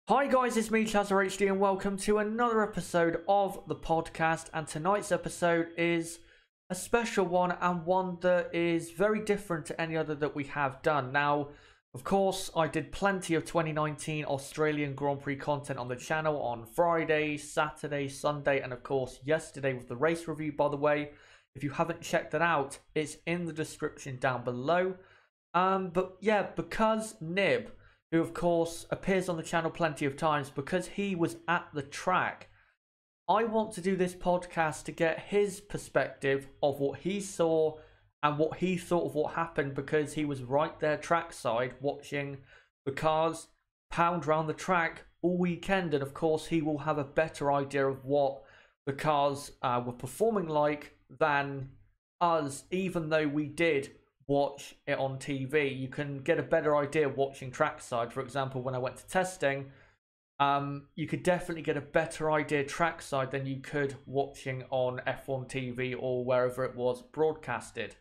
Hi guys, it's me ChazzaHD and welcome to another episode of the podcast, and tonight's episode is a special one and one that is very different to any other that we have done. Now, of course, I did plenty of 2019 Australian Grand Prix content on the channel on Friday, Saturday, Sunday, and of course yesterday with the race review. By the way, if you haven't checked that out, it's in the description down below. But yeah, because Nib, who of course appears on the channel plenty of times, because he was at the track, I want to do this podcast to get his perspective of what he saw and what he thought of what happened, because he was right there trackside watching the cars pound around the track all weekend, and of course he will have a better idea of what the cars were performing like than us, even though we did watch it on TV. You can get a better idea watching trackside. For example, when I went to testing, you could definitely get a better idea trackside than you could watching on F1 TV or wherever it was broadcasted.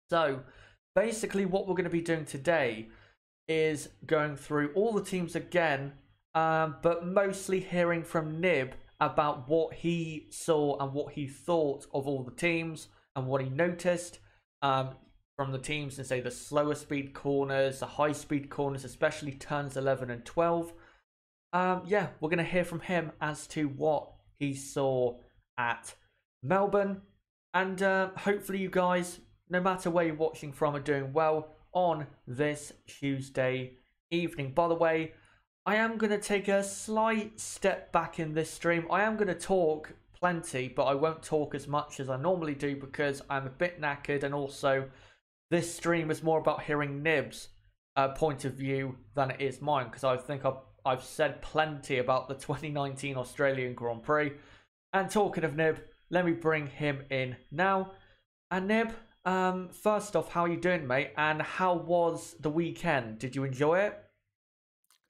So basically what we're going to be doing today is going through all the teams again, but mostly hearing from Nib about what he saw and what he thought of all the teams and what he noticed from the teams, and say the slower speed corners, the high speed corners, especially turns 11 and 12. Yeah, we're going to hear from him as to what he saw at Melbourne, and hopefully you guys, no matter where you're watching from, are doing well on this Tuesday evening. By the way, I am going to take a slight step back in this stream. I am going to talk plenty, but I won't talk as much as I normally do because I'm a bit knackered, and also this stream is more about hearing Nib's point of view than it is mine, because I think I've said plenty about the 2019 Australian Grand Prix. And talking of Nib, let me bring him in now. And Nib, first off, how are you doing, mate? And how was the weekend? Did you enjoy it?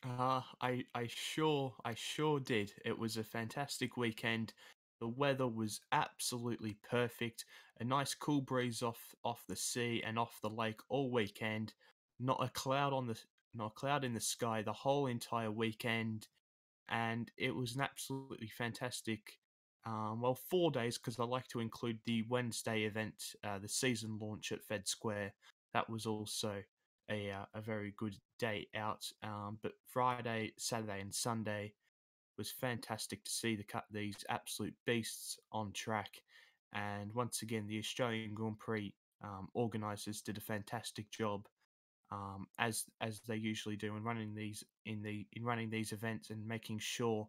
I sure did. It was a fantastic weekend. The weather was absolutely perfect. A nice cool breeze off the sea and off the lake all weekend. Not a cloud not a cloud in the sky the whole entire weekend, and it was an absolutely fantastic. 4 days, because I like to include the Wednesday event, the season launch at Fed Square. That was also a very good day out. But Friday, Saturday, and Sunday was fantastic to see these absolute beasts on track. And once again, the Australian Grand Prix organisers did a fantastic job, as they usually do in running these events, and making sure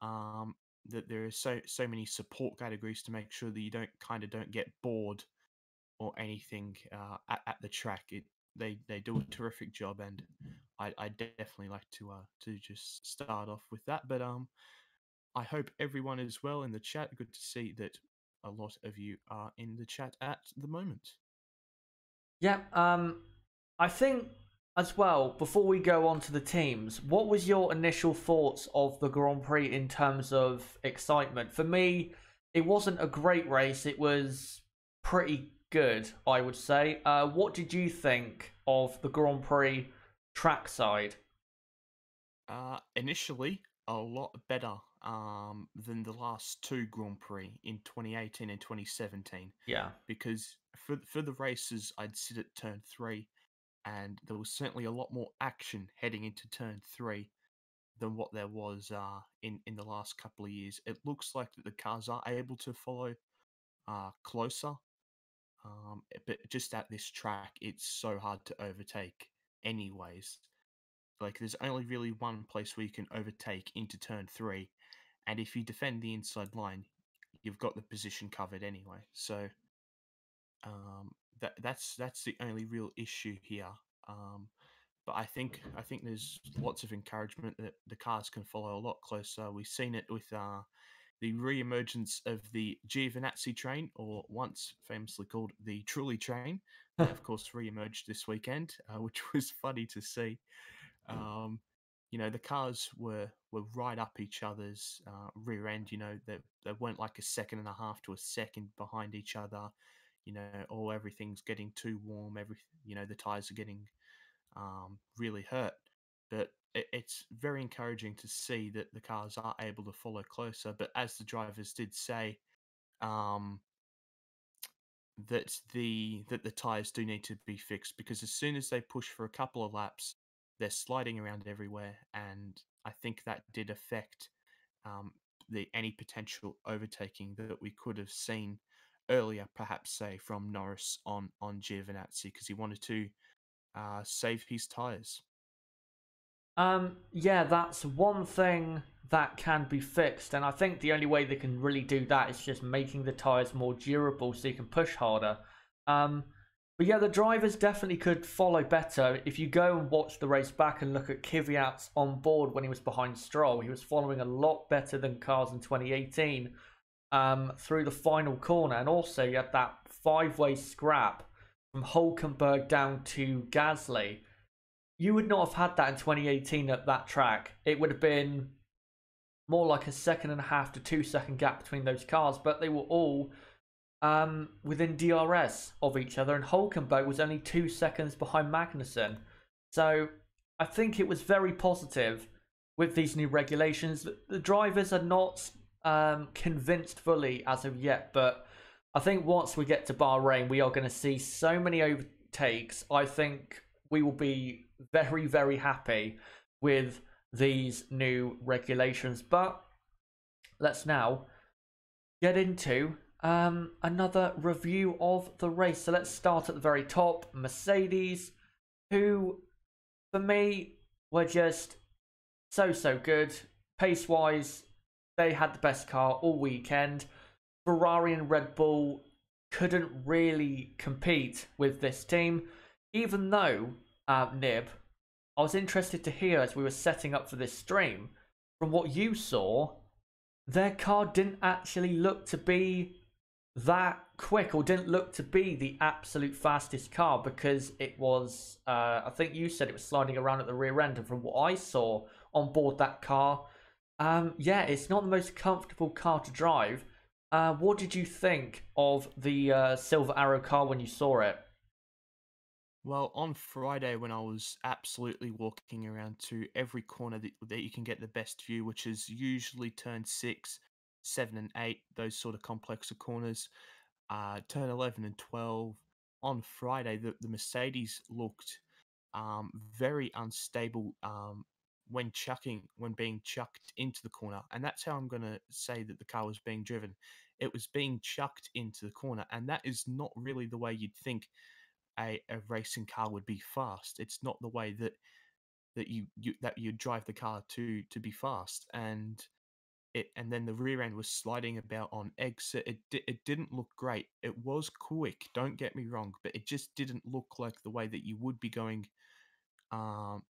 that there are so many support categories to make sure that you don't get bored or anything at the track. They do a terrific job, and I definitely like to just start off with that. But I hope everyone is well in the chat. Good to see that a lot of you are in the chat at the moment. Yeah, I think as well, before we go on to the teams, what was your initial thoughts of the Grand Prix in terms of excitement? For me, it wasn't a great race. It was pretty good, I would say. What did you think of the Grand Prix trackside? Initially, a lot better than the last two Grand Prix in 2018 and 2017, Yeah. because for the races I'd sit at turn 3, and there was certainly a lot more action heading into turn 3 than what there was in the last couple of years. It looks like that the cars are able to follow closer, but just at this track, it's so hard to overtake anyways. Like, there's only really one place where you can overtake into turn 3, and if you defend the inside line, you've got the position covered anyway. So that's the only real issue here. But I think there's lots of encouragement that the cars can follow a lot closer. We've seen it with the re-emergence of the Giovinazzi train, or once famously called the Trulli train. Of course, re-emerged this weekend, which was funny to see. The cars were right up each other's rear end. They weren't like a second and a half to a second behind each other. Or everything's getting too warm. The tires are getting really hurt. But it's very encouraging to see that the cars are able to follow closer. But as the drivers did say, um, that the tires do need to be fixed, because as soon as they push for a couple of laps, they're sliding around everywhere, and I think that did affect um, the any potential overtaking that we could have seen earlier, perhaps say from Norris on Giovinazzi, because he wanted to save his tires. Yeah, that's one thing that can be fixed, and I think the only way they can really do that is just making the tires more durable so you can push harder. Um, but yeah, the drivers definitely could follow better. If you go and watch the race back and look at Kvyat's on board when he was behind Stroll, he was following a lot better than cars in 2018 through the final corner, and also you had that five-way scrap from Hulkenberg down to Gasly. You would not have had that in 2018 at that track. It would have been more like a second and a half to 2 second gap between those cars, but they were all within DRS of each other, and Hulkenberg was only 2 seconds behind Magnussen. So I think it was very positive with these new regulations. The drivers are not convinced fully as of yet, but I think once we get to Bahrain, we are going to see so many overtakes. I think we will be very, very happy with these new regulations. But let's now get into another review of the race. So let's start at the very top. Mercedes, who for me were just so good. Pace wise, they had the best car all weekend. Ferrari and Red Bull couldn't really compete with this team, even though Nib, I was interested to hear as we were setting up for this stream, from what you saw, their car didn't actually look to be that quick, or didn't look to be the absolute fastest car, because it was, I think you said it was sliding around at the rear end, and from what I saw on board that car, yeah, it's not the most comfortable car to drive. What did you think of the Silver Arrow car when you saw it? Well, on Friday, when I was absolutely walking around to every corner that you can get the best view, which is usually turn 6, 7, and 8, those sort of complexer corners, turn 11 and 12, on Friday, the Mercedes looked very unstable when being chucked into the corner. And that's how I'm going to say that the car was being driven. It was being chucked into the corner, and that is not really the way you'd think a racing car would be fast. It's not the way that you drive the car to be fast. And then the rear end was sliding about on exit. It didn't look great. It was quick, don't get me wrong, but it just didn't look like the way that you would be um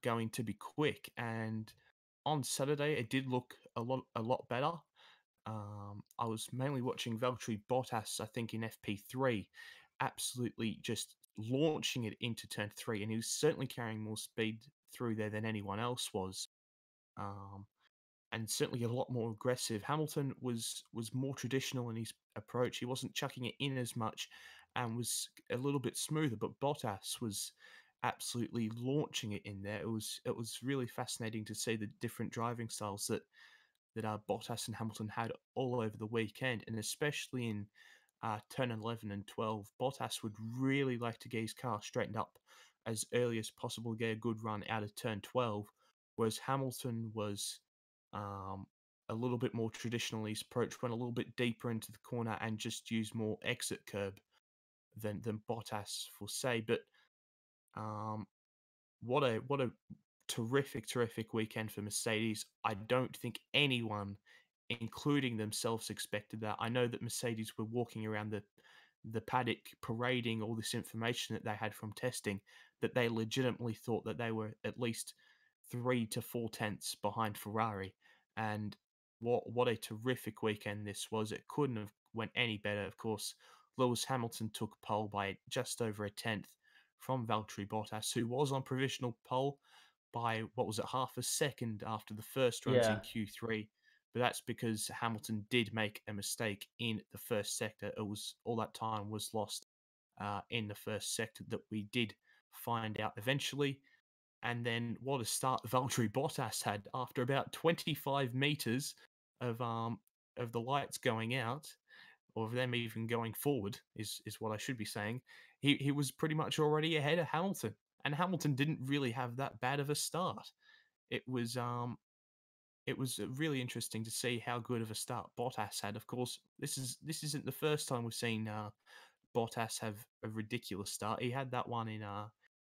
going to be quick. And on Saturday, it did look a lot better. I was mainly watching Valtteri Bottas, I think, in FP3, absolutely just launching it into turn 3, and he was certainly carrying more speed through there than anyone else was. Um, and certainly a lot more aggressive. Hamilton was more traditional in his approach. He wasn't chucking it in as much and was a little bit smoother, but Bottas was absolutely launching it in there. It was really fascinating to see the different driving styles that Bottas and Hamilton had all over the weekend, and especially in turn 11 and 12. Bottas would really like to get his car straightened up as early as possible, get a good run out of turn 12, whereas Hamilton was um, a little bit more traditional. His approach went a little bit deeper into the corner and just used more exit curb than Bottas will say. But um, what a terrific weekend for Mercedes. I don't think anyone, including themselves, expected that. I know that Mercedes were walking around the paddock parading all this information that they had from testing, that they legitimately thought that they were at least 3 to 4 tenths behind Ferrari. And what a terrific weekend this was. It couldn't have went any better. Of course, Lewis Hamilton took pole by just over a tenth from Valtteri Bottas, who was on provisional pole by, what was it, half a second after the first runs in Yeah. Q3. But that's because Hamilton did make a mistake in the first sector. It was all that time was lost in the first sector that we did find out eventually. And then what a start Valtteri Bottas had after about 25 meters of the lights going out, or of them even going forward, is what I should be saying. He was pretty much already ahead of Hamilton, and Hamilton didn't really have that bad of a start. It was really interesting to see how good of a start Bottas had. Of course, this isn't the first time we've seen Bottas have a ridiculous start. He had that one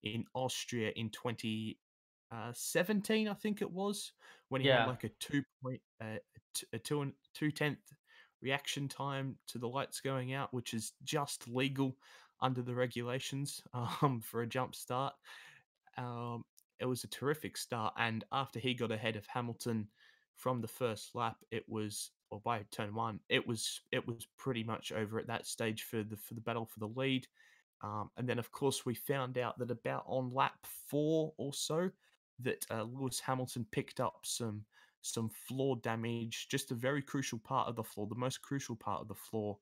in Austria in 2017, I think it was, when he had Yeah. like a 2.2 reaction time to the lights going out, which is just legal under the regulations for a jump start. It was a terrific start, and after he got ahead of Hamilton from the first lap, or by turn one, it was pretty much over at that stage for the battle for the lead. And then, of course, we found out that about on lap 4 or so, that Lewis Hamilton picked up some floor damage, just a very crucial part of the floor, the most crucial part of the floor,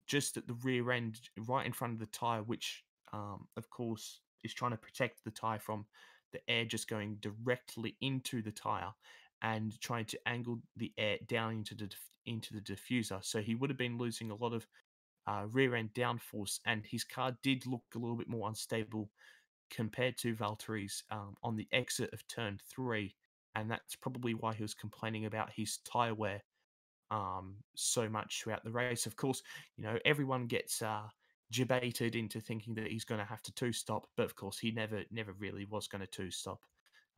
just at the rear end, right in front of the tyre, which, of course, is trying to protect the tyre from the air just going directly into the tyre and trying to angle the air down into the diffuser. So he would have been losing a lot of rear end downforce, and his car did look a little bit more unstable compared to Valtteri's on the exit of turn 3, and that's probably why he was complaining about his tyre wear so much throughout the race. Of course, everyone gets debated into thinking that he's going to have to two-stop, but of course he never really was going to two-stop.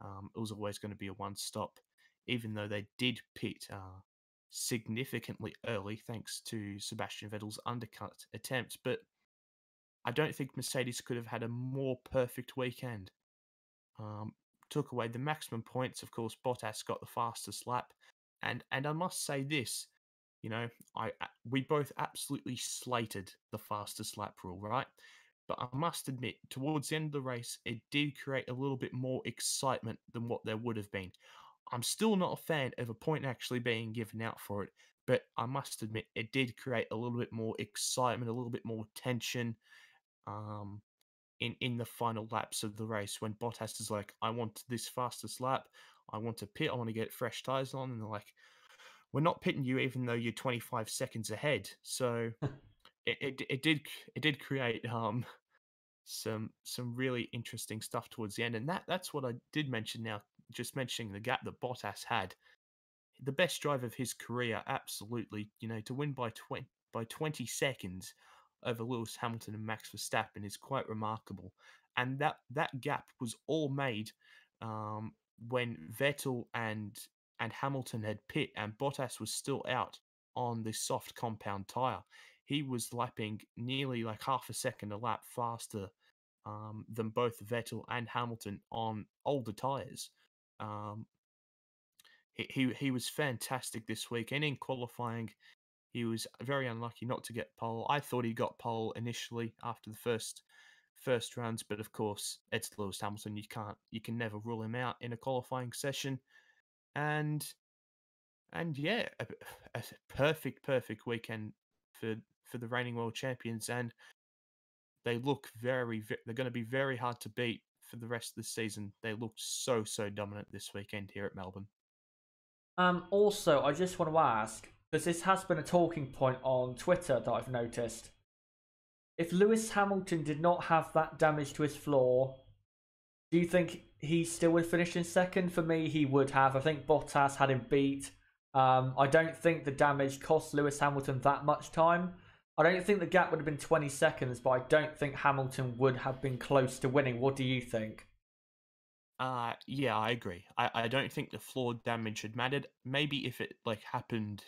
It was always going to be a one-stop, even though they did pit significantly early thanks to Sebastian Vettel's undercut attempt. But I don't think Mercedes could have had a more perfect weekend. Took away the maximum points. Of course, Bottas got the fastest lap. And I must say this, we both absolutely slated the fastest lap rule, right? But I must admit, towards the end of the race, it did create a little bit more excitement than what there would have been. I'm still not a fan of a point actually being given out for it, but I must admit, it did create a little bit more excitement, a little bit more tension in the final laps of the race, when Bottas is like, I want this fastest lap, I want to pit, I want to get fresh tyres on, and they're like, we're not pitting you even though you're 25 seconds ahead. So it did create some really interesting stuff towards the end, and that's what I did mention now, just mentioning the gap that Bottas had. The best drive of his career, absolutely, to win by 20 seconds over Lewis Hamilton and Max Verstappen is quite remarkable. And that gap was all made when Vettel and Hamilton had pit and Bottas was still out on the soft compound tyre. He was lapping nearly like half a second a lap faster than both Vettel and Hamilton on older tyres. He was fantastic this week, and in qualifying, he was very unlucky not to get pole. I thought he got pole initially after the first runs, but of course it's Lewis Hamilton. You can never rule him out in a qualifying session, and yeah, a perfect weekend for the reigning world champions, and they look they're going to be very hard to beat for the rest of the season. They looked so dominant this weekend here at Melbourne. Also, I just want to ask, because this has been a talking point on Twitter that I've noticed. If Lewis Hamilton did not have that damage to his floor, do you think he still would finish in second? For me, he would have. I think Bottas had him beat. I don't think the damage cost Lewis Hamilton that much time. I don't think the gap would have been 20 seconds, but I don't think Hamilton would have been close to winning. What do you think? Yeah, I agree. I don't think the floor damage had mattered. Maybe if it happened,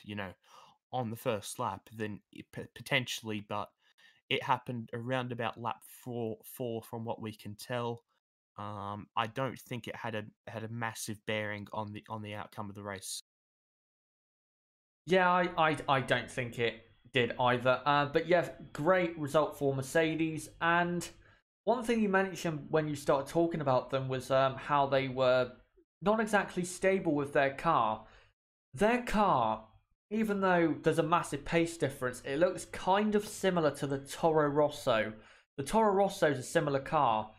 on the first lap, then potentially, but it happened around about lap four from what we can tell. I don't think it had a massive bearing on the outcome of the race. Yeah, I don't think it did either. But yeah, great result for Mercedes. And one thing you mentioned when you started talking about them was how they were not exactly stable with their car. Their car, even though there's a massive pace difference, it looks kind of similar to the Toro Rosso. The Toro Rosso is a similar car.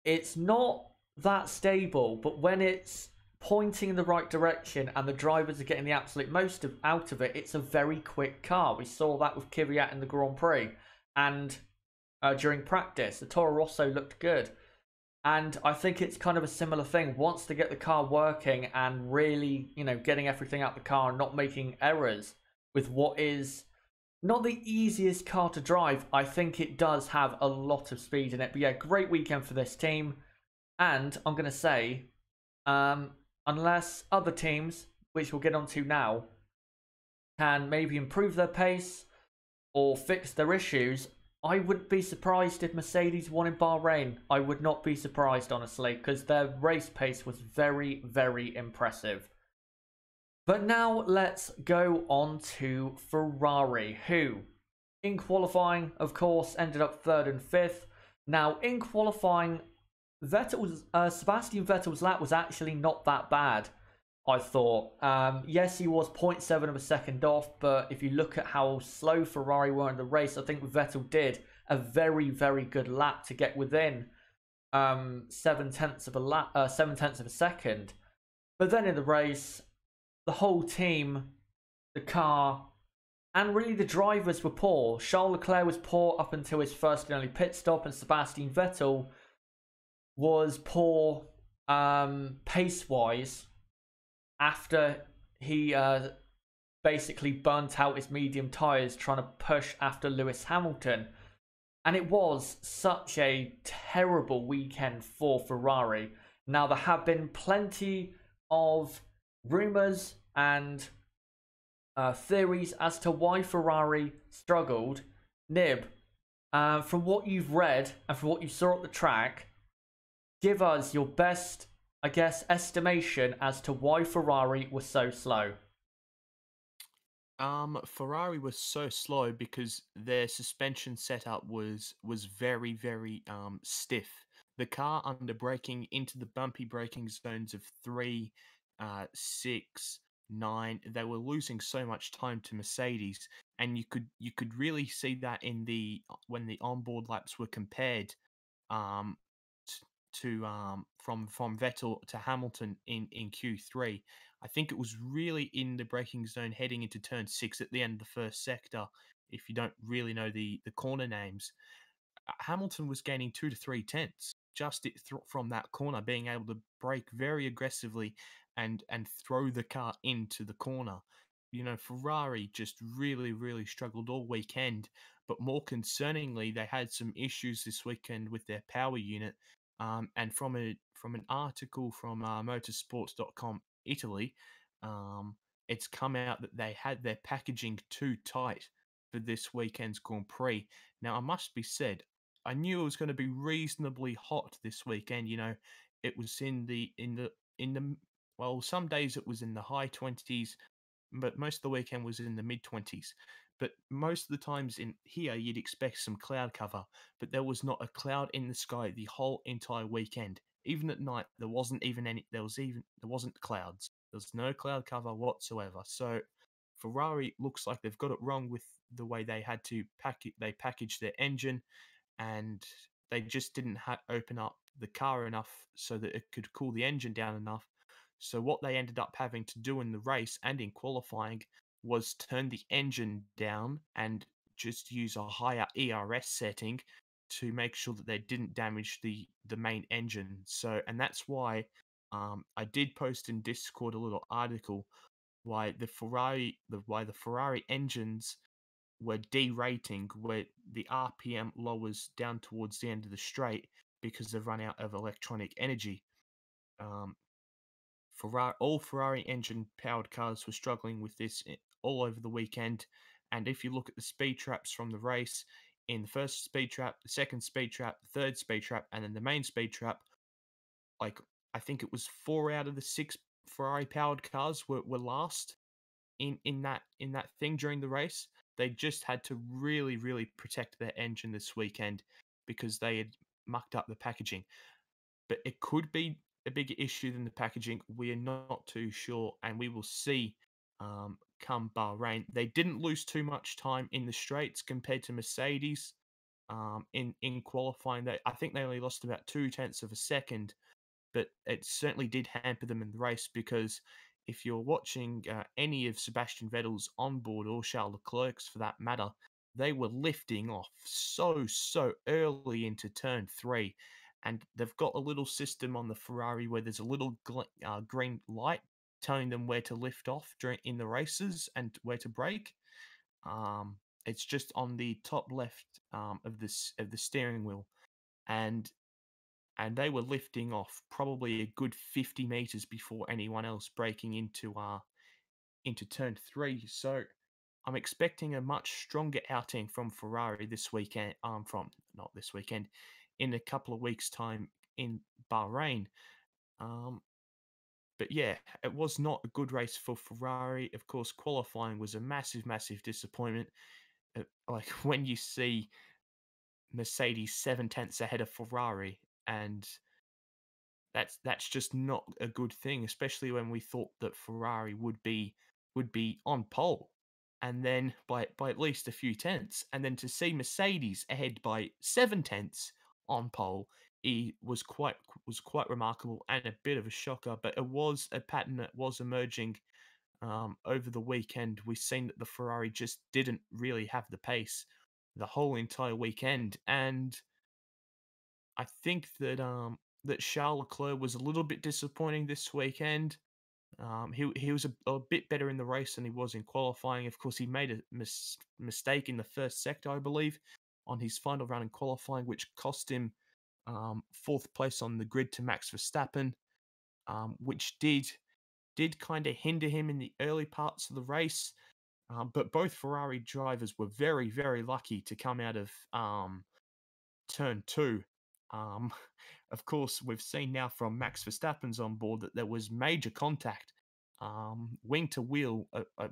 it's not that stable, but when it's pointing in the right direction and the drivers are getting the absolute most out of it, it's a very quick car. We saw that with Kvyat in the Grand Prix, and during practice, the Toro Rosso looked good. And I think it's kind of a similar thing. Once they get the car working and really, getting everything out the car and not making errors with what is not the easiest car to drive, I think it does have a lot of speed in it. But yeah, great weekend for this team. And I'm going to say, unless other teams, which we'll get onto now, can maybe improve their pace or fix their issues, I wouldn't be surprised if Mercedes won in Bahrain. I would not be surprised, honestly, because their race pace was very, very impressive. But now let's go on to Ferrari, who, in qualifying, of course, ended up 3rd and 5th. Now, in qualifying, Sebastian Vettel's lap was actually not that bad, I thought. Yes, he was 0.7 of a second off, but if you look at how slow Ferrari were in the race, I think Vettel did a very, very good lap to get within 7/10 of a second. But then in the race, the whole team, the car, and really the drivers were poor. Charles Leclerc was poor up until his first and only pit stop, and Sebastian Vettel was poor pace-wise after he basically burnt out his medium tyres trying to push after Lewis Hamilton. And it was such a terrible weekend for Ferrari. Now, there have been plenty of rumours and theories as to why Ferrari struggled. Nib, from what you've read and from what you saw at the track, give us your best, I guess, estimation as to why Ferrari was so slow. Ferrari was so slow because their suspension setup was very, very stiff. The car under braking into the bumpy braking zones of 3, 6, 9, they were losing so much time to Mercedes, and you could really see that in when the onboard laps were compared um from Vettel to Hamilton in Q3. I think it was really in the braking zone heading into turn 6 at the end of the first sector. If you don't really know the corner names, Hamilton was gaining 2 to 3 tenths just from that corner, being able to brake very aggressively and throw the car into the corner. Ferrari just really, really struggled all weekend. But more concerningly, they had some issues this weekend with their power unit. And from an article from motorsports.com Italy, it's come out that they had their packaging too tight for this weekend's Grand Prix. Now, I must be said, I knew it was going to be reasonably hot this weekend. It was in the well, some days it was in the high 20s, but most of the weekend was in the mid 20s. But most of the times in here, you'd expect some cloud cover, but there was not a cloud in the sky the whole entire weekend. Even at night, there wasn't even any. There wasn't clouds. There was no cloud cover whatsoever. So Ferrari looks like they've got it wrong with the way they had to package their engine, and they just didn't open up the car enough so that it could cool the engine down enough. So what they ended up having to do in the race and in qualifying was turn the engine down and just use a higher ERS setting to make sure that they didn't damage the main engine. So, and that's why I did post in Discord a little article why the Ferrari engines were derating, where the RPM lowers down towards the end of the straight because they've run out of electronic energy. All Ferrari engine powered cars were struggling with this all over the weekend. And if you look at the speed traps from the race, in the first speed trap, the second speed trap, the third speed trap, and then the main speed trap, like I think it was 4 out of the 6 Ferrari powered cars were last in that thing during the race. They just had to really, really protect their engine this weekend because they had mucked up the packaging. But it could be a bigger issue than the packaging. We are not too sure, and we will see come Bahrain. They didn't lose too much time in the straights compared to Mercedes. in qualifying. I think they only lost about 0.2 of a second, but it certainly did hamper them in the race, because if you're watching any of Sebastian Vettel's onboard, or Charles Leclerc's for that matter, they were lifting off so early into turn 3, and they've got a little system on the Ferrari where there's a little green light telling them where to lift off in the races and where to brake. It's just on the top left of the steering wheel, and they were lifting off probably a good 50 meters before anyone else breaking into turn 3. So I'm expecting a much stronger outing from Ferrari this weekend. Not this weekend, in a couple of weeks' time in Bahrain. But yeah, it was not a good race for Ferrari. Of course, qualifying was a massive disappointment. Like when you see Mercedes 7/10 ahead of Ferrari, and that's just not a good thing, especially when we thought that Ferrari would be on pole, and then by at least a few tenths, and then to see Mercedes ahead by 7/10 on pole, was quite remarkable and a bit of a shocker. But it was a pattern that was emerging over the weekend. We've seen that the Ferrari just didn't really have the pace the whole entire weekend, and I think that that Charles Leclerc was a little bit disappointing this weekend. He was a bit better in the race than he was in qualifying. Of course, he made a mistake in the first sector, I believe, on his final run in qualifying, which cost him 4th place on the grid to Max Verstappen, which did kind of hinder him in the early parts of the race. But both Ferrari drivers were very lucky to come out of turn 2. Of course, we've seen now from Max Verstappen's on board that there was major contact, wing to wheel,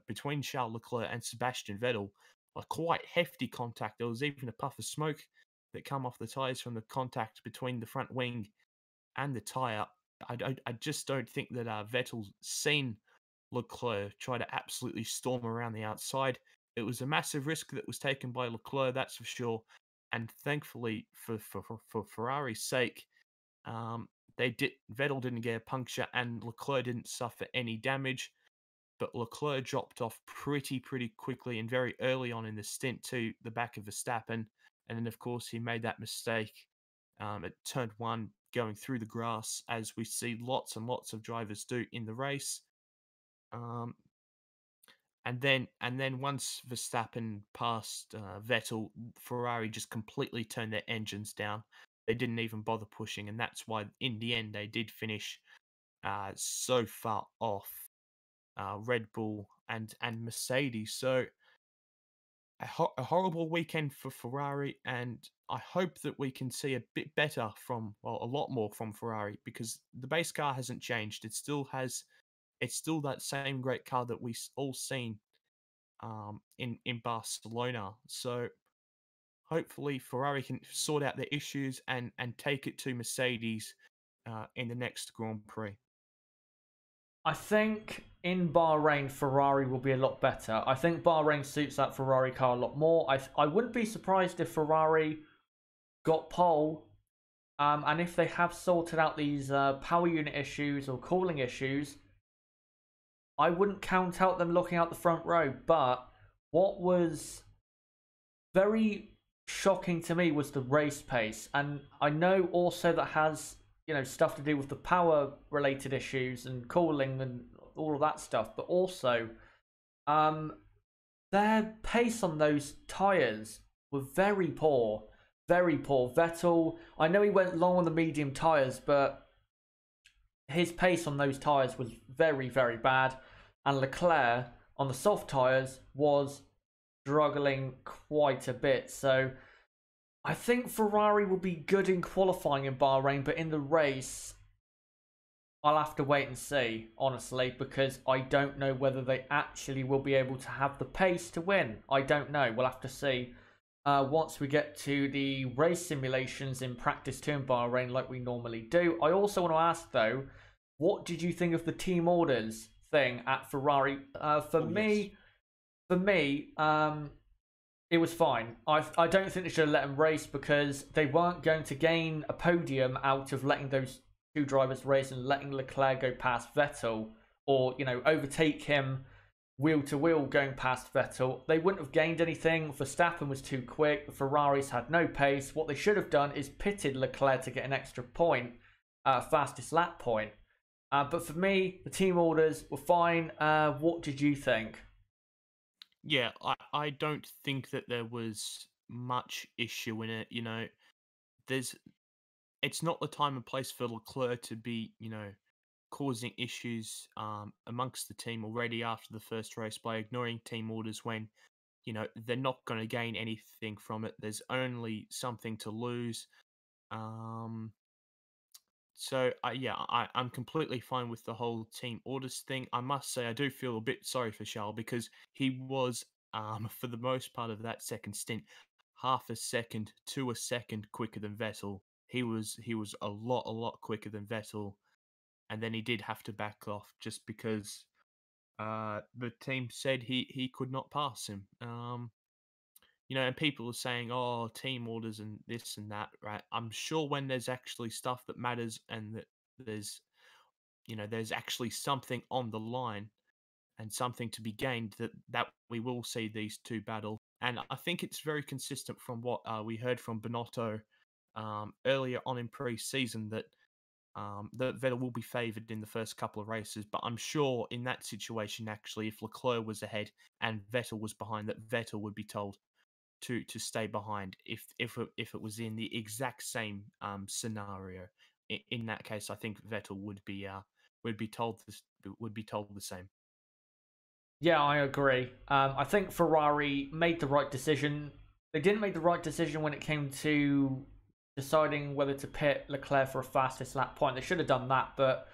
between Charles Leclerc and Sebastian Vettel. A quite hefty contact. There was even a puff of smoke that came off the tyres from the contact between the front wing and the tyre. I just don't think that Vettel's seen Leclerc try to absolutely storm around the outside. It was a massive risk that was taken by Leclerc, that's for sure. And thankfully, for Ferrari's sake, Vettel didn't get a puncture and Leclerc didn't suffer any damage. But Leclerc dropped off pretty quickly and very early on in the stint to the back of Verstappen. And then, of course, he made that mistake at turn 1, going through the grass, as we see lots and lots of drivers do in the race. And then once Verstappen passed Vettel, Ferrari just completely turned their engines down. They didn't even bother pushing, and that's why in the end they did finish so far off Red Bull and Mercedes. So a horrible weekend for Ferrari, and I hope that we can see a bit better a lot more from Ferrari, because the base car hasn't changed. It's still that same great car that we all seen in Barcelona. So hopefully Ferrari can sort out their issues and take it to Mercedes in the next Grand Prix. I think in Bahrain, Ferrari will be a lot better. I think Bahrain suits that Ferrari car a lot more. I wouldn't be surprised if Ferrari got pole, and if they have sorted out these power unit issues or cooling issues, I wouldn't count out them looking out the front row. But what was very shocking to me was the race pace, and I know also that has stuff to do with the power related issues and cooling and all of that stuff, but also their pace on those tyres were very poor. Vettel, I know he went long on the medium tyres, but his pace on those tyres was very bad, and Leclerc on the soft tyres was struggling quite a bit. So I think Ferrari will be good in qualifying in Bahrain, but in the race, I'll have to wait and see, honestly, because I don't know whether they actually will be able to have the pace to win. I don't know. We'll have to see once we get to the race simulations in practice 2 in Bahrain like we normally do. I also want to ask, though, what did you think of the team orders thing at Ferrari? For me, It was fine. I don't think they should have let him race because they weren't going to gain a podium out of letting those two drivers race and letting Leclerc go past Vettel, or, you know, overtake him wheel to wheel going past Vettel. They wouldn't have gained anything. Verstappen was too quick. The Ferraris had no pace. What they should have done is pitted Leclerc to get an extra point, fastest lap point. But for me, the team orders were fine. What did you think? Yeah, I don't think that there was much issue in it. You know, it's not the time and place for Leclerc to be, you know, causing issues amongst the team already after the first race by ignoring team orders when, you know, they're not going to gain anything from it. There's only something to lose. So, yeah, I'm completely fine with the whole team orders thing. I must say, I do feel a bit sorry for Charles because he was, for the most part of that second stint, half a second to a second quicker than Vettel. He was a lot quicker than Vettel, and then he did have to back off just because the team said he could not pass him. You know, and people are saying, "Oh, team orders and this and that." Right? I'm sure when there's actually stuff that matters and that there's, you know, there's actually something on the line and something to be gained, that we will see these two battle. And I think it's very consistent from what we heard from Binotto earlier on in pre-season that that Vettel will be favoured in the first couple of races. But I'm sure in that situation, actually, if Leclerc was ahead and Vettel was behind, that Vettel would be told to stay behind if it was in the exact same scenario. In that case, I think Vettel would be told the same. Yeah, I agree. I think Ferrari made the right decision. They didn't make the right decision when it came to deciding whether to pit Leclerc for a fastest lap point. They should have done that, but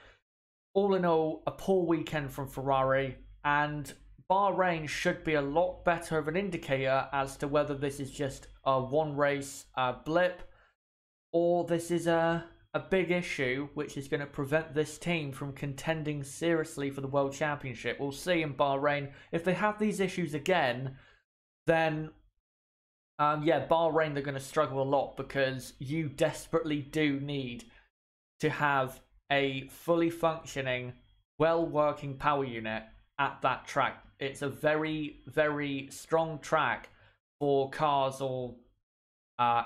all in all, a poor weekend from Ferrari, and Bahrain should be a lot better of an indicator as to whether this is just a one race blip or this is a big issue which is going to prevent this team from contending seriously for the World Championship. We'll see in Bahrain. If they have these issues again, then yeah, Bahrain, they're going to struggle a lot because you desperately do need to have a fully functioning, well-working power unit at that track. It's a very, very strong track for cars or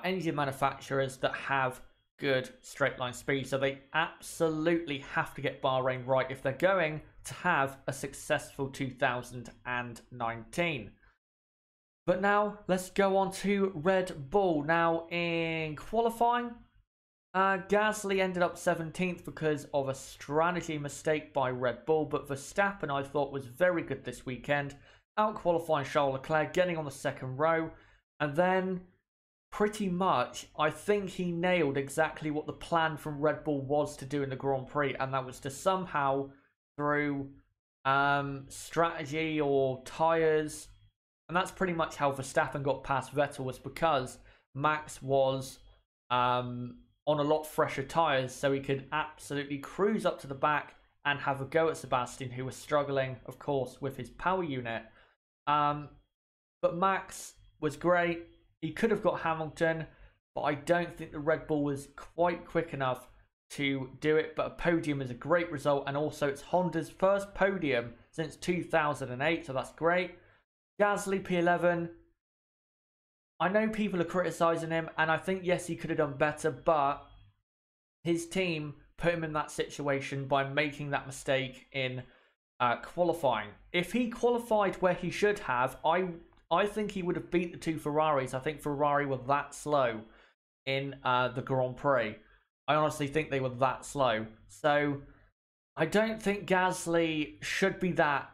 engine manufacturers that have good straight line speed. So they absolutely have to get Bahrain right if they're going to have a successful 2019. But now let's go on to Red Bull. Now in qualifying, Gasly ended up 17th because of a strategy mistake by Red Bull, but Verstappen I thought was very good this weekend, out-qualifying Charles Leclerc, getting on the second row, and then pretty much I think he nailed exactly what the plan from Red Bull was to do in the Grand Prix, and that was to somehow, through strategy or tyres, and that's pretty much how Verstappen got past Vettel, was because Max was on a lot fresher tyres, so he could absolutely cruise up to the back and have a go at Sebastian, who was struggling, of course, with his power unit. But Max was great. He could have got Hamilton, but I don't think the Red Bull was quite quick enough to do it. But a podium is a great result, and also it's Honda's first podium since 2008, so that's great. Gasly P11. I know people are criticising him, and I think, yes, he could have done better, but his team put him in that situation by making that mistake in qualifying. If he qualified where he should have, I think he would have beat the two Ferraris. I think Ferrari were that slow in the Grand Prix. I honestly think they were that slow. So I don't think Gasly should be that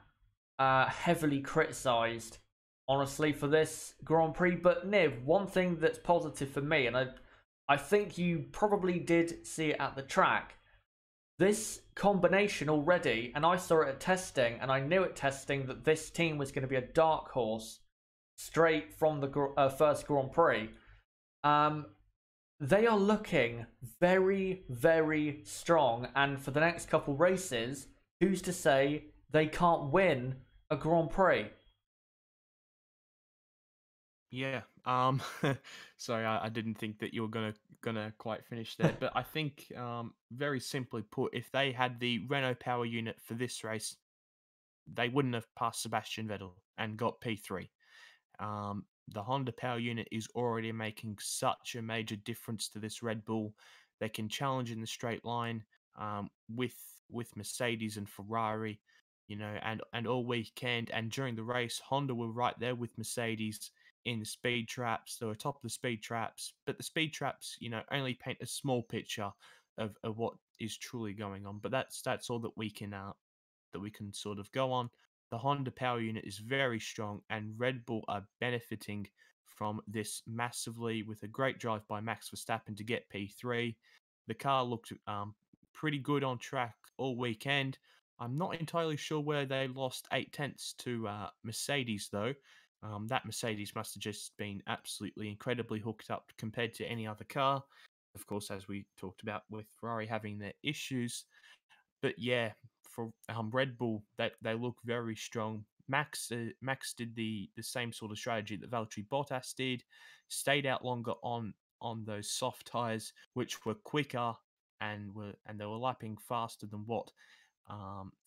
heavily criticised, honestly, for this Grand Prix. But Niv, one thing that's positive for me, and I think you probably did see it at the track, this combination already, and I saw it at testing, and I knew at testing that this team was going to be a dark horse straight from the first Grand Prix. They are looking very, very strong, and for the next couple races, who's to say they can't win a Grand Prix? Yeah. Sorry, I didn't think that you were gonna quite finish there, but I think very simply put, if they had the Renault power unit for this race, they wouldn't have passed Sebastian Vettel and got P3. The Honda power unit is already making such a major difference to this Red Bull. They can challenge in the straight line with Mercedes and Ferrari, and all weekend and during the race, Honda were right there with Mercedes in the speed traps. They were top of the speed traps, but the speed traps, only paint a small picture of what is truly going on. But that's all that we can sort of go on. The Honda power unit is very strong, and Red Bull are benefiting from this massively with a great drive by Max Verstappen to get P3. The car looked pretty good on track all weekend. I'm not entirely sure where they lost 8 tenths to Mercedes, though. That Mercedes must have just been absolutely incredibly hooked up compared to any other car. Of course, as we talked about with Ferrari having their issues, but yeah, for Red Bull, that they look very strong. Max did the same sort of strategy that Valtteri Bottas did, stayed out longer on those soft tires, which were quicker and they were lapping faster than what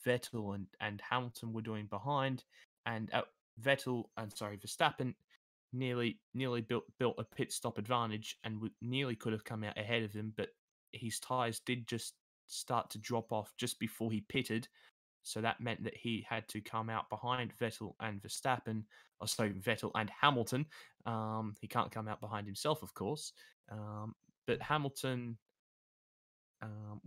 Vettel and Hamilton were doing behind, and Verstappen nearly built a pit stop advantage and nearly could have come out ahead of him, but his tires did just start to drop off just before he pitted. So that meant that he had to come out behind Vettel and Verstappen, or sorry, Vettel and Hamilton. He can't come out behind himself, of course. But Hamilton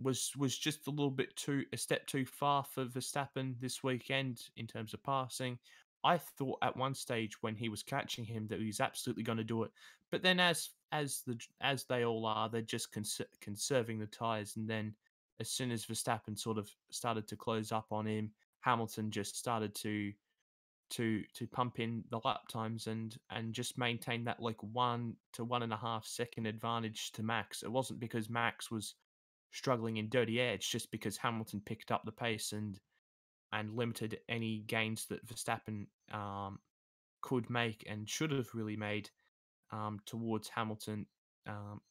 was just a step too far for Verstappen this weekend in terms of passing. I thought at one stage when he was catching him that he was absolutely going to do it, but then as they all are, they're just conserving the tires, and then as soon as Verstappen sort of started to close up on him, Hamilton just started to pump in the lap times and just maintain that like 1 to 1.5 second advantage to Max. It wasn't because Max was struggling in dirty air. It's just because Hamilton picked up the pace and limited any gains that Verstappen could make and should have really made towards Hamilton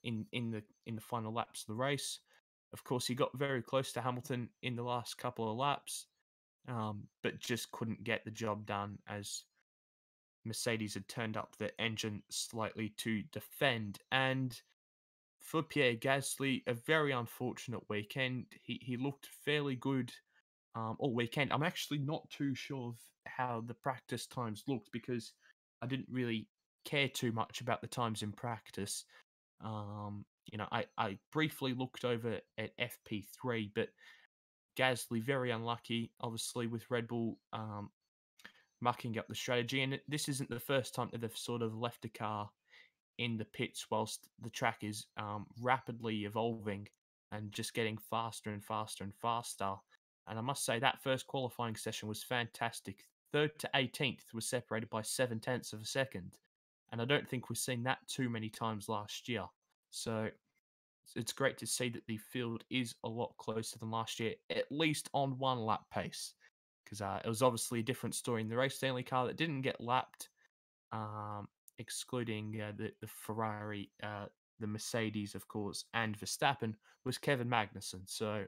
in the final laps of the race. Of course, he got very close to Hamilton in the last couple of laps, but just couldn't get the job done as Mercedes had turned up the engine slightly to defend. And for Pierre Gasly, a very unfortunate weekend. He looked fairly good all weekend. I'm actually not too sure of how the practice times looked because I didn't really care too much about the times in practice. I briefly looked over at FP3, but Gasly very unlucky, obviously, with Red Bull mucking up the strategy. And this isn't the first time that they've sort of left a car in the pits whilst the track is rapidly evolving and just getting faster and faster and faster. And I must say that first qualifying session was fantastic. 3rd to 18th was separated by 7 tenths of a second. And I don't think we've seen that too many times last year. So it's great to see that the field is a lot closer than last year, at least on one lap pace. Because it was obviously a different story in the race Stanley car that didn't get lapped, excluding the Ferrari, the Mercedes, of course, and Verstappen, was Kevin Magnussen. So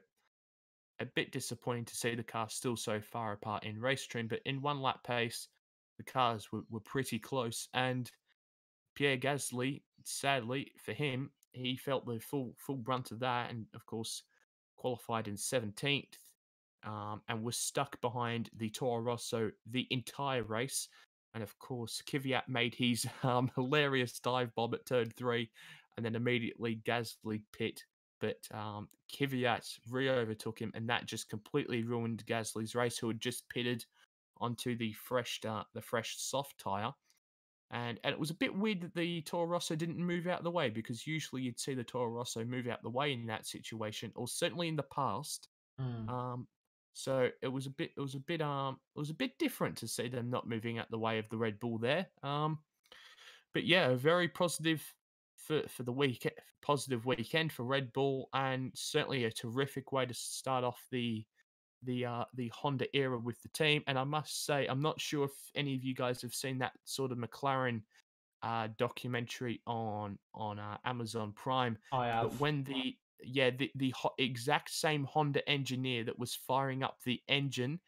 a bit disappointing to see the cars still so far apart in race trim, but in one lap pace, the cars were pretty close. And Pierre Gasly, sadly for him, he felt the full brunt of that, and of course qualified in 17th, and was stuck behind the Toro Rosso the entire race. And of course, Kvyat made his hilarious dive bomb at turn 3, and then immediately Gasly pit. But Kvyat re-overtook him, and that just completely ruined Gasly's race, who had just pitted onto the fresh soft tire. And it was a bit weird that the Toro Rosso didn't move out of the way, because usually you'd see the Toro Rosso move out the way in that situation, or certainly in the past. Mm. So it was a bit different to see them not moving out the way of the Red Bull there. But yeah, a very positive for the positive weekend for Red Bull, and certainly a terrific way to start off the Honda era with the team. And I must say, I'm not sure if any of you guys have seen that sort of McLaren documentary on Amazon Prime. I have. But when the exact same Honda engineer that was firing up the engine,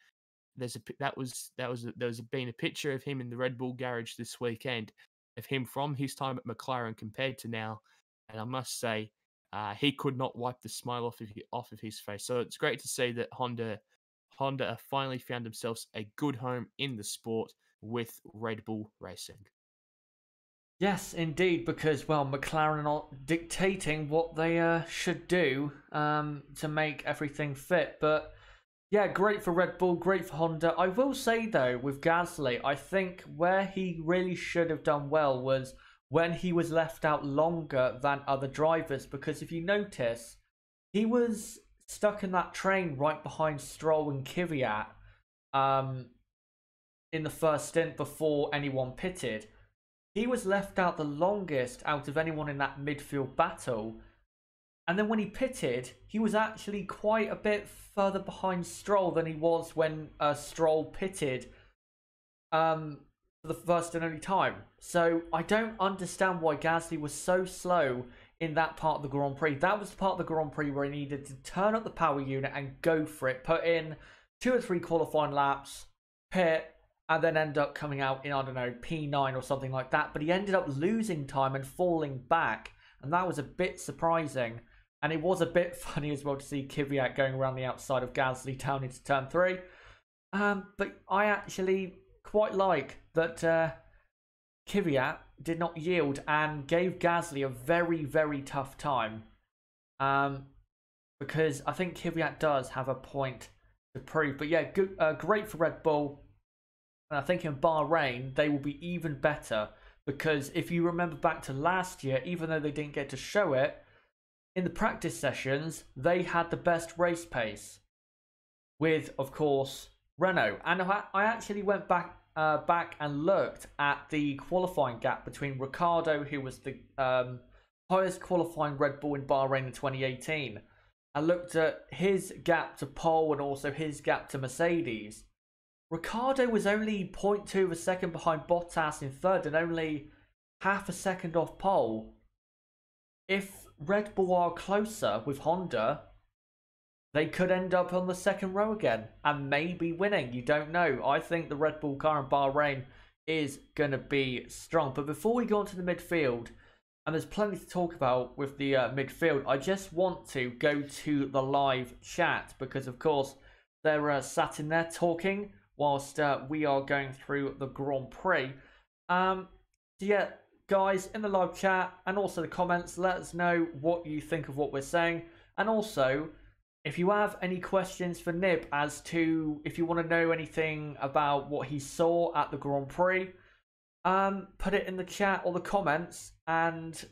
there's been a picture of him in the Red Bull garage this weekend, of him from his time at McLaren compared to now, and I must say, he could not wipe the smile off of his face. So it's great to see that Honda have finally found themselves a good home in the sport with Red Bull Racing. Yes, indeed, because, well, McLaren are dictating what they should do to make everything fit. But, yeah, great for Red Bull, great for Honda. I will say, though, with Gasly, I think where he really should have done well was when he was left out longer than other drivers. Because if you notice, he was stuck in that train right behind Stroll and Kvyat in the first stint before anyone pitted. He was left out the longest out of anyone in that midfield battle. And then when he pitted, he was actually quite a bit further behind Stroll than he was when Stroll pitted for the first and only time. So I don't understand why Gasly was so slow in that part of the Grand Prix. That was the part of the Grand Prix where he needed to turn up the power unit and go for it. Put in 2 or 3 qualifying laps, pit, and then end up coming out in, I don't know, P9 or something like that. But he ended up losing time and falling back. And that was a bit surprising. And it was a bit funny as well to see Kvyat going around the outside of Gasly down into turn 3. But I actually quite like that Kvyat did not yield and gave Gasly a very, very tough time. Because I think Kvyat does have a point to prove. But yeah, good, great for Red Bull. And I think in Bahrain, they will be even better. Because if you remember back to last year, even though they didn't get to show it, in the practice sessions, they had the best race pace. With, of course, Renault. And I actually went back and looked at the qualifying gap between Ricciardo, who was the highest qualifying Red Bull in Bahrain in 2018. I looked at his gap to pole and also his gap to Mercedes. Ricciardo was only 0.2 of a second behind Bottas in third and only half a second off pole. If Red Bull are closer with Honda, they could end up on the second row again and maybe winning. You don't know. I think the Red Bull car in Bahrain is going to be strong. But before we go on to the midfield, and there's plenty to talk about with the midfield, I just want to go to the live chat because, of course, they're sat in there talking whilst we are going through the Grand Prix. So yeah, guys, in the live chat and also the comments, let us know what you think of what we're saying. And also, if you have any questions for Nib as to if you want to know anything about what he saw at the Grand Prix, put it in the chat or the comments and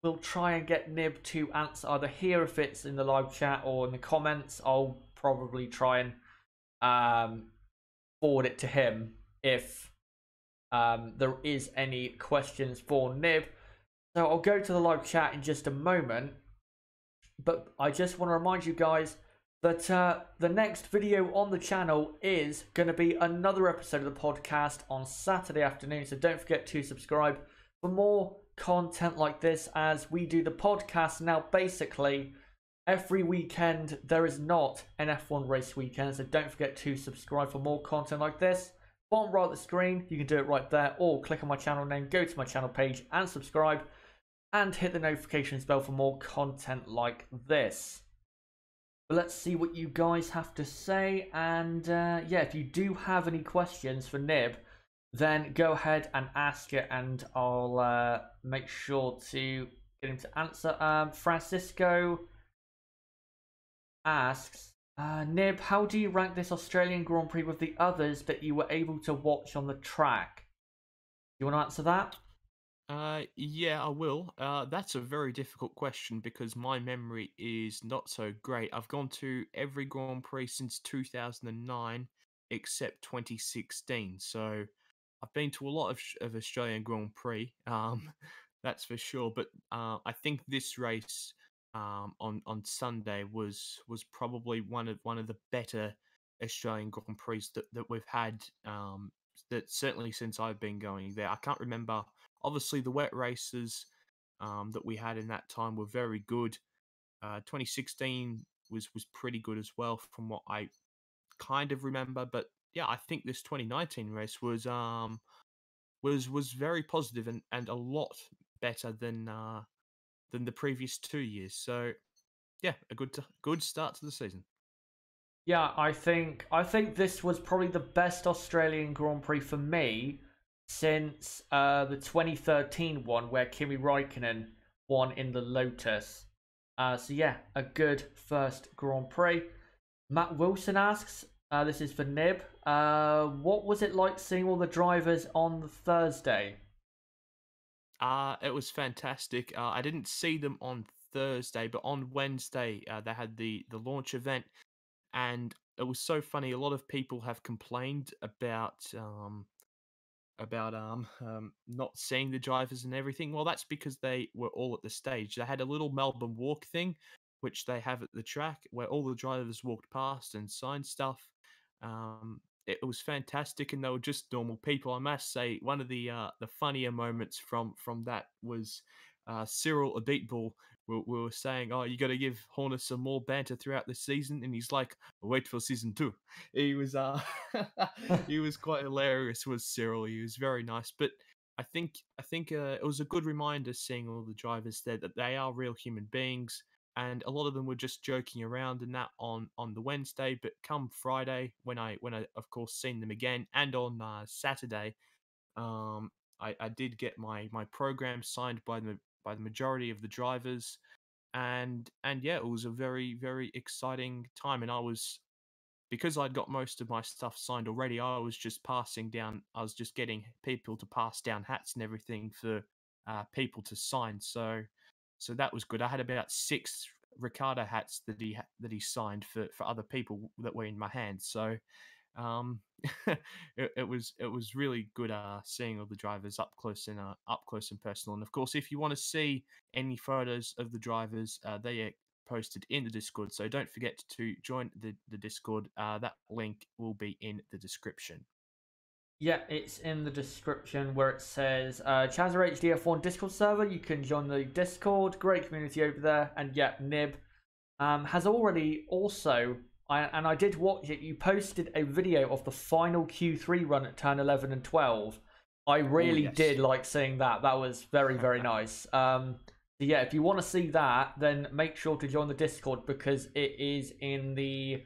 we'll try and get Nib to answer either here if it's in the live chat or in the comments. I'll probably try and forward it to him if there is any questions for Nib. So I'll go to the live chat in just a moment. But I just want to remind you guys that the next video on the channel is going to be another episode of the podcast on Saturday afternoon. So don't forget to subscribe for more content like this as we do the podcast. Now, basically, every weekend there is not an F1 race weekend. So don't forget to subscribe for more content like this. Bottom right of the screen, you can do it right there. Or click on my channel name, go to my channel page and subscribe. And hit the notifications bell for more content like this. But let's see what you guys have to say. And yeah, if you do have any questions for Nib, then go ahead and ask it and I'll make sure to get him to answer. Francisco asks, Nib, how do you rank this Australian Grand Prix with the others that you were able to watch on the track? You want to answer that? Yeah, I will. That's a very difficult question because my memory is not so great. I've gone to every Grand Prix since 2009 except 2016. So I've been to a lot of Australian Grand Prix. That's for sure. But I think this race on Sunday was probably one of the better Australian Grand Prix that we've had. That certainly since I've been going there. I can't remember Obviously, the wet races that we had in that time were very good. 2016 was pretty good as well, from what I kind of remember. But yeah, I think this 2019 race was very positive and a lot better than the previous 2 years. So yeah, a good start to the season. Yeah, I think this was probably the best Australian Grand Prix for me since the 2013 one where Kimi Raikkonen won in the Lotus. So yeah, a good first Grand Prix. Matt Wilson asks, this is for Nib, what was it like seeing all the drivers on the Thursday? It was fantastic. I didn't see them on Thursday, but on Wednesday they had the launch event, and it was so funny. A lot of people have complained about not seeing the drivers and everything. Well, that's because they were all at the stage. They had a little Melbourne walk thing, which they have at the track, where all the drivers walked past and signed stuff. It was fantastic, and they were just normal people. I must say, one of the funnier moments from that was Cyril Abitbol. We were saying, "Oh, you got to give Horner some more banter throughout the season," and he's like, "Wait for season 2." He was he was quite hilarious. Was Cyril? He was very nice, but I think it was a good reminder seeing all the drivers there that they are real human beings, and a lot of them were just joking around and that on the Wednesday. But come Friday, when I of course seen them again, and on Saturday, I did get my program signed by the majority of the drivers, and yeah, it was a very exciting time, and I was, because I'd got most of my stuff signed already, I was just passing down. I was just getting people to pass down hats and everything for people to sign. So that was good. I had about 6 Ricardo hats that he signed for other people that were in my hands. So um, it was really good seeing all the drivers up close and personal. And of course, if you want to see any photos of the drivers, they are posted in the Discord. So don't forget to join the Discord. That link will be in the description. Yeah, it's in the description where it says ChazzaHDF1 Discord server. You can join the Discord. Great community over there. And yeah, Nib has already also, and I did watch it, you posted a video of the final Q3 run at turn 11 and 12. I really yes. did like seeing that. That was very nice. So yeah, if you want to see that, then make sure to join the Discord because it is in the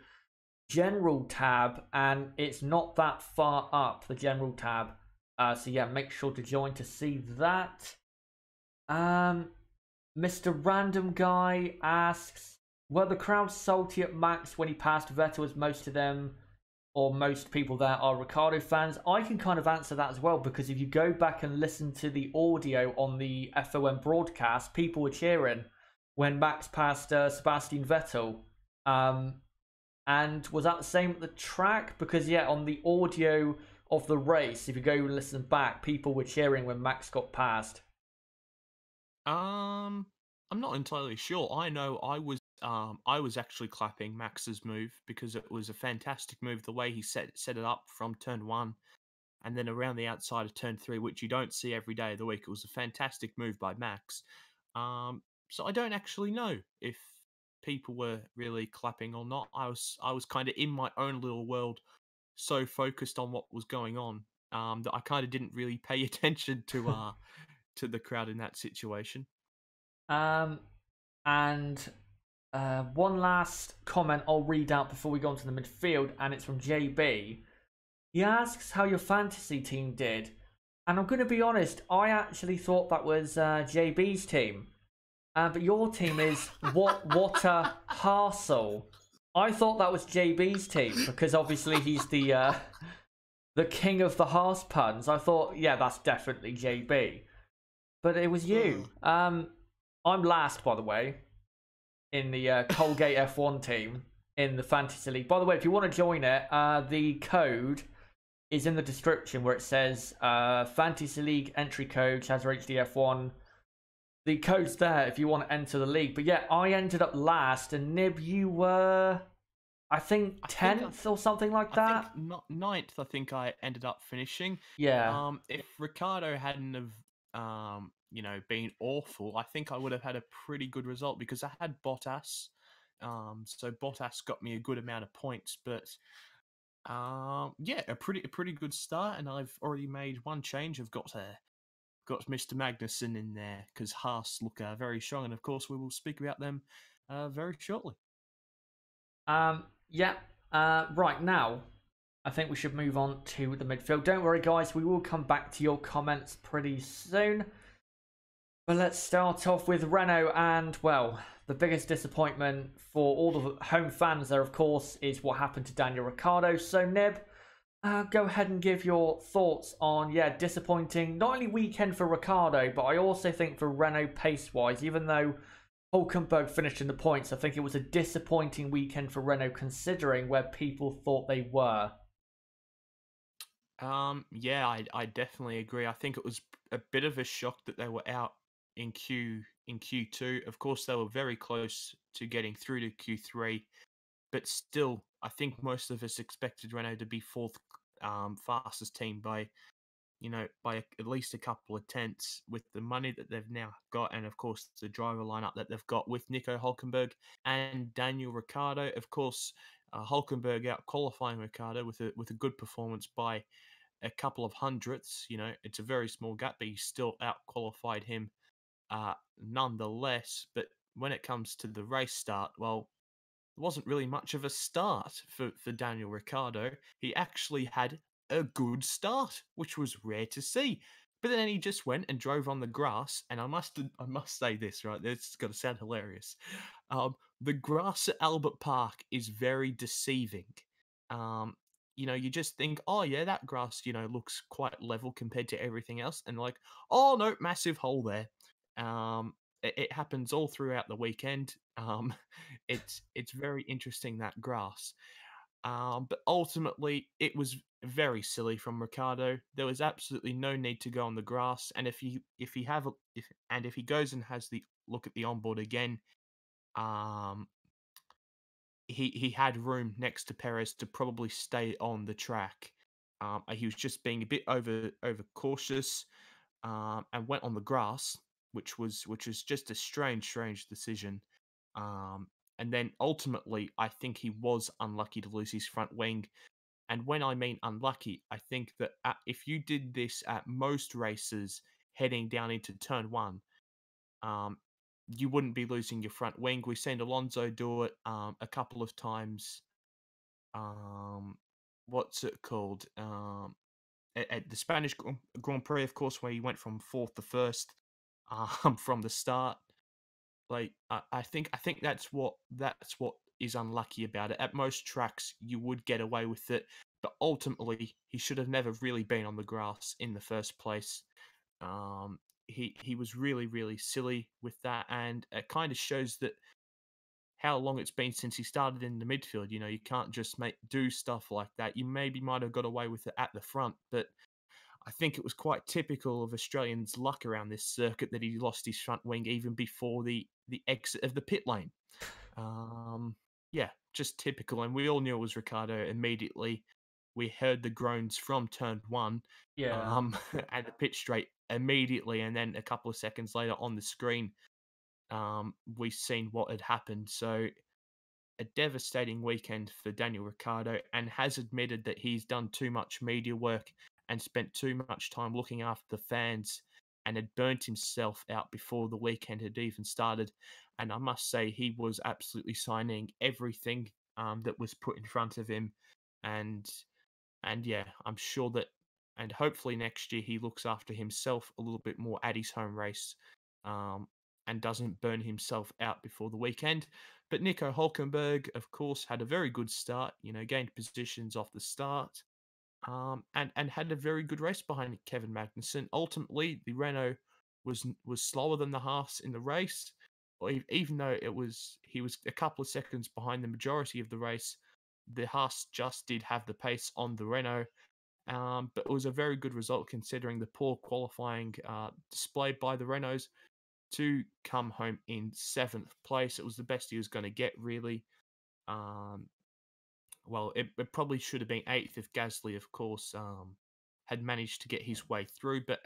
general tab and it's not that far up the general tab. So yeah, make sure to join to see that. Mr. Random Guy asks, were the crowd salty at Max when he passed Vettel, as most of them, or most people there, are Ricciardo fans? I can kind of answer that as well, because if you go back and listen to the audio on the FOM broadcast, people were cheering when Max passed Sebastian Vettel. And was that the same at the track? Because yeah, on the audio of the race, if you go and listen back, people were cheering when Max got passed. I'm not entirely sure. I know I was actually clapping Max's move because it was a fantastic move. The way he set it up from turn 1 and then around the outside of turn 3, which you don't see every day of the week. It was a fantastic move by Max. So I don't actually know if people were really clapping or not. I was kind of in my own little world, so focused on what was going on that I kind of didn't really pay attention to the crowd in that situation. And one last comment I'll read out before we go on to the midfield, and it's from JB. He asks how your fantasy team did, and I'm going to be honest, I actually thought that was JB's team. But your team is what a Hassel. I thought that was JB's team because obviously he's the king of the Haas puns. I thought, yeah, that's definitely JB. But it was you. I'm last, by the way, in the Colgate F1 team in the Fantasy League. By the way, if you want to join it, the code is in the description where it says Fantasy League entry code ChazzaHDF1. The code's there if you want to enter the league. But yeah, I ended up last, and Nib, you were, I think, 10th or something like that. I think 9th. I think I ended up finishing. Yeah. If Ricardo hadn't have being awful, I think I would have had a pretty good result because I had Bottas. So Bottas got me a good amount of points, but yeah, a pretty good start, and I've already made one change. I've got Mr. Magnussen in there because Haas look very strong, and of course we will speak about them very shortly. Yeah. Right now, I think we should move on to the midfield. Don't worry, guys. We will come back to your comments pretty soon. But let's start off with Renault, and well, the biggest disappointment for all the home fans there, of course, is what happened to Daniel Ricciardo. So, Nib, go ahead and give your thoughts on, disappointing, not only weekend for Ricciardo, but I also think for Renault pace-wise, even though Hulkenberg finished in the points, I think it was a disappointing weekend for Renault considering where people thought they were. Yeah, I definitely agree. I think it was a bit of a shock that they were out in Q2. Of course, they were very close to getting through to Q3, but still, I think most of us expected Renault to be fourth fastest team by at least a couple of tenths with the money that they've now got, and of course the driver lineup that they've got with Nico Hulkenberg and Daniel Ricciardo. Of course, Hulkenberg out qualifying Ricciardo with a good performance by a couple of hundredths. It's a very small gap, but he still out qualified him nonetheless. But when it comes to the race start, well, it wasn't really much of a start for Daniel Ricciardo. He actually had a good start, which was rare to see. But then he just went and drove on the grass, and I must say this, right? This is going to sound hilarious. The grass at Albert Park is very deceiving. You just think, oh yeah, that grass, looks quite level compared to everything else, and like, oh no, massive hole there. It happens all throughout the weekend. It's very interesting, that grass. But ultimately, it was very silly from Ricardo. There was absolutely no need to go on the grass, and if he goes and has the look at the onboard again, um, he had room next to Perez to probably stay on the track. He was just being a bit over cautious, and went on the grass, which was just a strange decision. Um, and then ultimately, I think he was unlucky to lose his front wing. And when I mean unlucky, I think that if you did this at most races heading down into turn one, um, you wouldn't be losing your front wing. We've seen Alonso do it a couple of times. What's it called? At the Spanish Grand Prix, of course, where he went from fourth to first from the start. Like I think that's what is unlucky about it. At most tracks, you would get away with it, but ultimately, he should have never really been on the grass in the first place. He was really silly with that, and it kind of shows that how long it's been since he started in the midfield. You can't just do stuff like that. You maybe might have got away with it at the front, but I think it was quite typical of Australians' luck around this circuit that he lost his front wing even before the exit of the pit lane. Yeah, just typical. And we all knew it was Ricardo immediately. We heard the groans from turn one Yeah. at the pit straight immediately. And then a couple of seconds later on the screen, we seen what had happened. So a devastating weekend for Daniel Ricciardo, and has admitted that he's done too much media work and spent too much time looking after the fans and had burnt himself out before the weekend had even started. And I must say, he was absolutely signing everything that was put in front of him. And yeah, I'm sure that, and hopefully next year he looks after himself a little bit more at his home race, and doesn't burn himself out before the weekend. But Nico Hulkenberg, of course, had a very good start, gained positions off the start, and had a very good race behind Kevin Magnussen. Ultimately, the Renault was slower than the Haas in the race, or even though he was a couple of seconds behind the majority of the race. The Haas just did have the pace on the Renault, but it was a very good result considering the poor qualifying display by the Renaults to come home in 7th place. It was the best he was going to get, really. Well, it probably should have been 8th if Gasly, of course, had managed to get his way through. But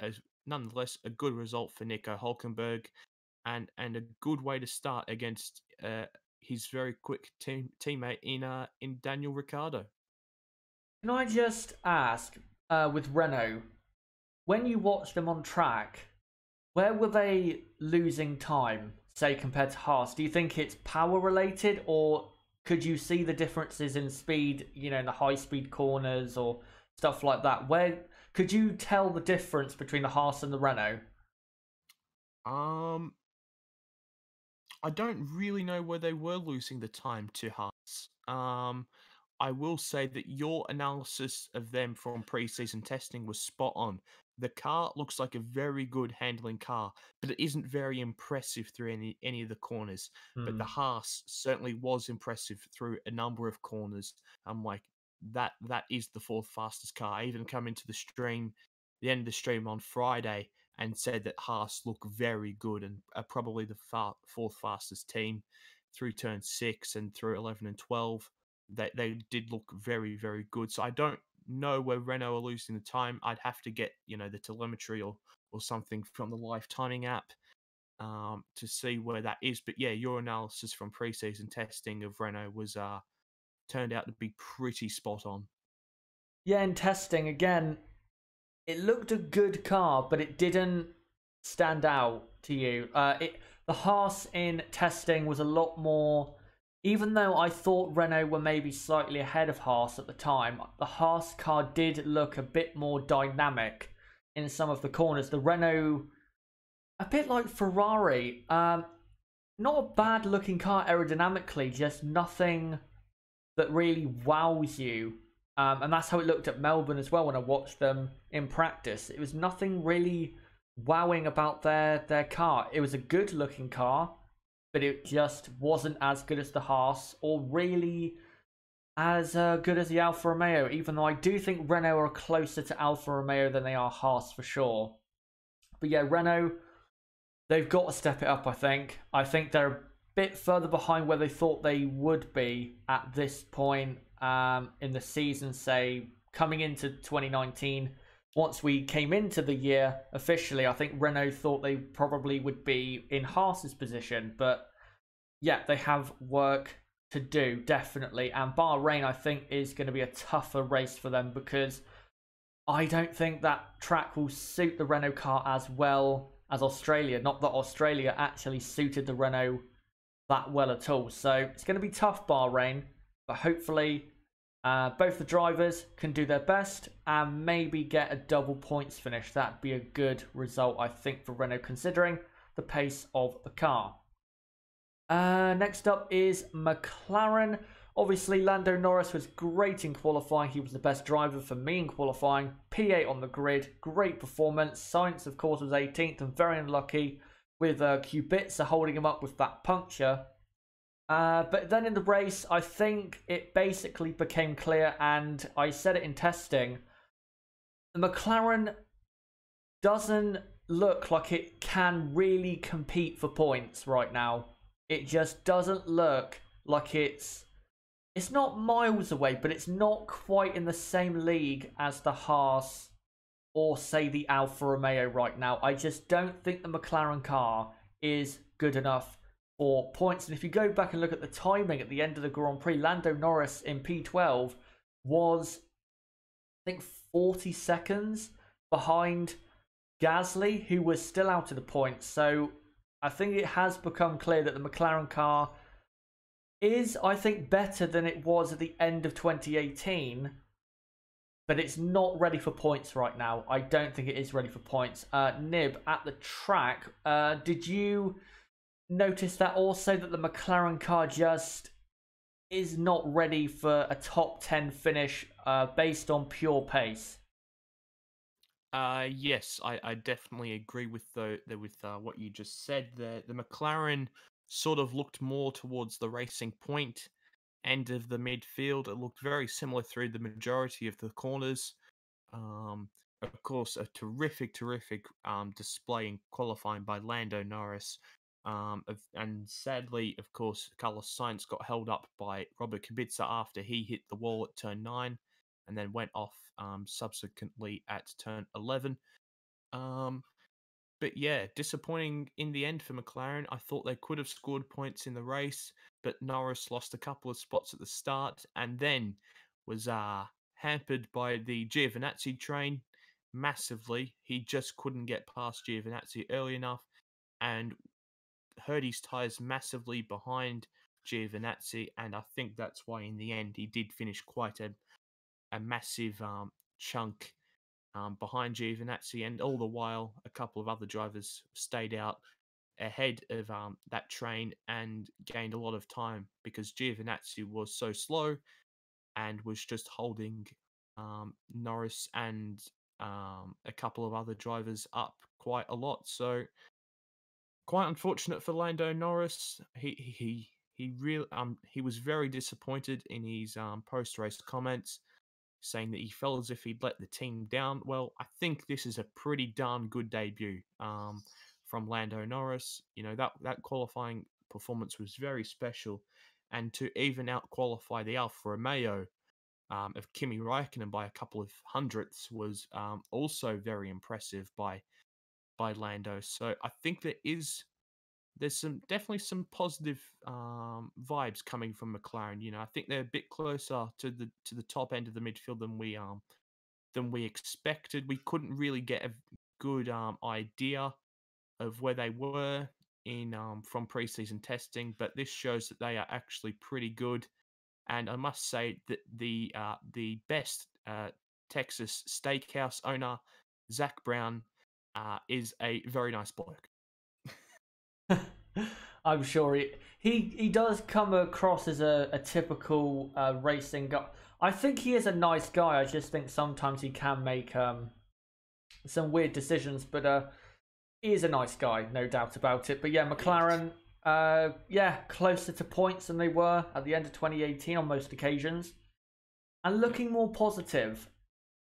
nonetheless, a good result for Nico Hulkenberg, and a good way to start against his very quick teammate in Daniel Ricciardo. Can I just ask, with Renault, when you watched them on track, where were they losing time, say, compared to Haas? Do you think it's power related, or could you see the differences in speed, in the high speed corners or stuff like that? Where could you tell the difference between the Haas and the Renault? Um, I don't really know where they were losing the time to Haas. I will say that your analysis of them from preseason testing was spot on. The car looks like a very good handling car, but it isn't very impressive through any of the corners. But the Hmm. Haas certainly was impressive through a number of corners. I'm like, that is the fourth fastest car. I even come into the end of the stream on Friday, and said that Haas look very good and are probably the fourth fastest team through turn 6 and through 11 and 12. They did look very, very good. So I don't know where Renault are losing the time. I'd have to get, the telemetry or something from the live timing app to see where that is. But yeah, your analysis from preseason testing of Renault was turned out to be pretty spot on. Yeah, in testing again, it looked a good car, but it didn't stand out to you. The Haas in testing was a lot more. Even though I thought Renault were maybe slightly ahead of Haas at the time, the Haas car did look a bit more dynamic in some of the corners. The Renault, a bit like Ferrari, not a bad looking car aerodynamically, just nothing that really wows you. And that's how it looked at Melbourne as well when I watched them in practice. It was nothing really wowing about their car. It was a good looking car, but it just wasn't as good as the Haas or really as good as the Alfa Romeo, even though I do think Renault are closer to Alfa Romeo than they are Haas for sure. But yeah, Renault, they've got to step it up, I think. I think they're a bit further behind where they thought they would be at this point in the season, say, coming into 2019. Once we came into the year officially, I think Renault thought they probably would be in Haas's position. But yeah, they have work to do, definitely. And Bahrain, I think, is going to be a tougher race for them because I don't think that track will suit the Renault car as well as Australia. Not that Australia actually suited the Renault that well at all. So it's going to be tough, Bahrain. But hopefully both the drivers can do their best and maybe get a double points finish. That'd be a good result, I think, for Renault, considering the pace of the car. Next up is McLaren. Obviously, Lando Norris was great in qualifying. He was the best driver for me in qualifying. P8 on the grid. Great performance. Sainz, of course, was 18th and very unlucky with Kubica holding him up with that puncture. But then in the race, I think it basically became clear, and I said it in testing, the McLaren doesn't look like it can really compete for points right now. It just doesn't look like it's not miles away, but it's not quite in the same league as the Haas or, say, the Alfa Romeo right now. I just don't think the McLaren car is good enough for points. And if you go back and look at the timing at the end of the Grand Prix, Lando Norris in P12 was, I think, 40 seconds behind Gasly, who was still out of the points. So I think it has become clear that the McLaren car is, I think, better than it was at the end of 2018, but it's not ready for points right now. I don't think it is ready for points. Nib, at the track, did you notice that also, that the McLaren car just is not ready for a top 10 finish based on pure pace? Yes, I definitely agree with what you just said. The McLaren sort of looked more towards the Racing Point end of the midfield. It looked very similar through the majority of the corners. Of course, a terrific display in qualifying by Lando Norris. And sadly, of course, Carlos Sainz got held up by Robert Kubica after he hit the wall at turn 9 and then went off subsequently at turn 11. But yeah, disappointing in the end for McLaren. I thought they could have scored points in the race, but Norris lost a couple of spots at the start and then was hampered by the Giovinazzi train massively. He just couldn't get past Giovinazzi early enough and hurt his tyres massively behind Giovinazzi. And I think that's why in the end he did finish quite a massive chunk behind Giovinazzi, and all the while a couple of other drivers stayed out ahead of that train and gained a lot of time because Giovinazzi was so slow and was just holding Norris and a couple of other drivers up quite a lot. So quite unfortunate for Lando Norris. He was very disappointed in his post race comments, saying that he felt as if he'd let the team down. Well, I think this is a pretty darn good debut from Lando Norris. You know, that qualifying performance was very special, and to even out qualify the Alfa Romeo of Kimi Raikkonen by a couple of hundredths was also very impressive by Lando. So I think there's definitely some positive vibes coming from McLaren. You know, I think they're a bit closer to the top end of the midfield than we expected. We couldn't really get a good idea of where they were in from preseason testing, but this shows that they are actually pretty good. And I must say that the best Texas steakhouse owner, Zach Brown, is a very nice bloke. I'm sure he does come across as a typical racing guy. I think he is a nice guy. I just think sometimes he can make some weird decisions, but he is a nice guy, no doubt about it. But yeah, McLaren, closer to points than they were at the end of 2018 on most occasions, and looking more positive.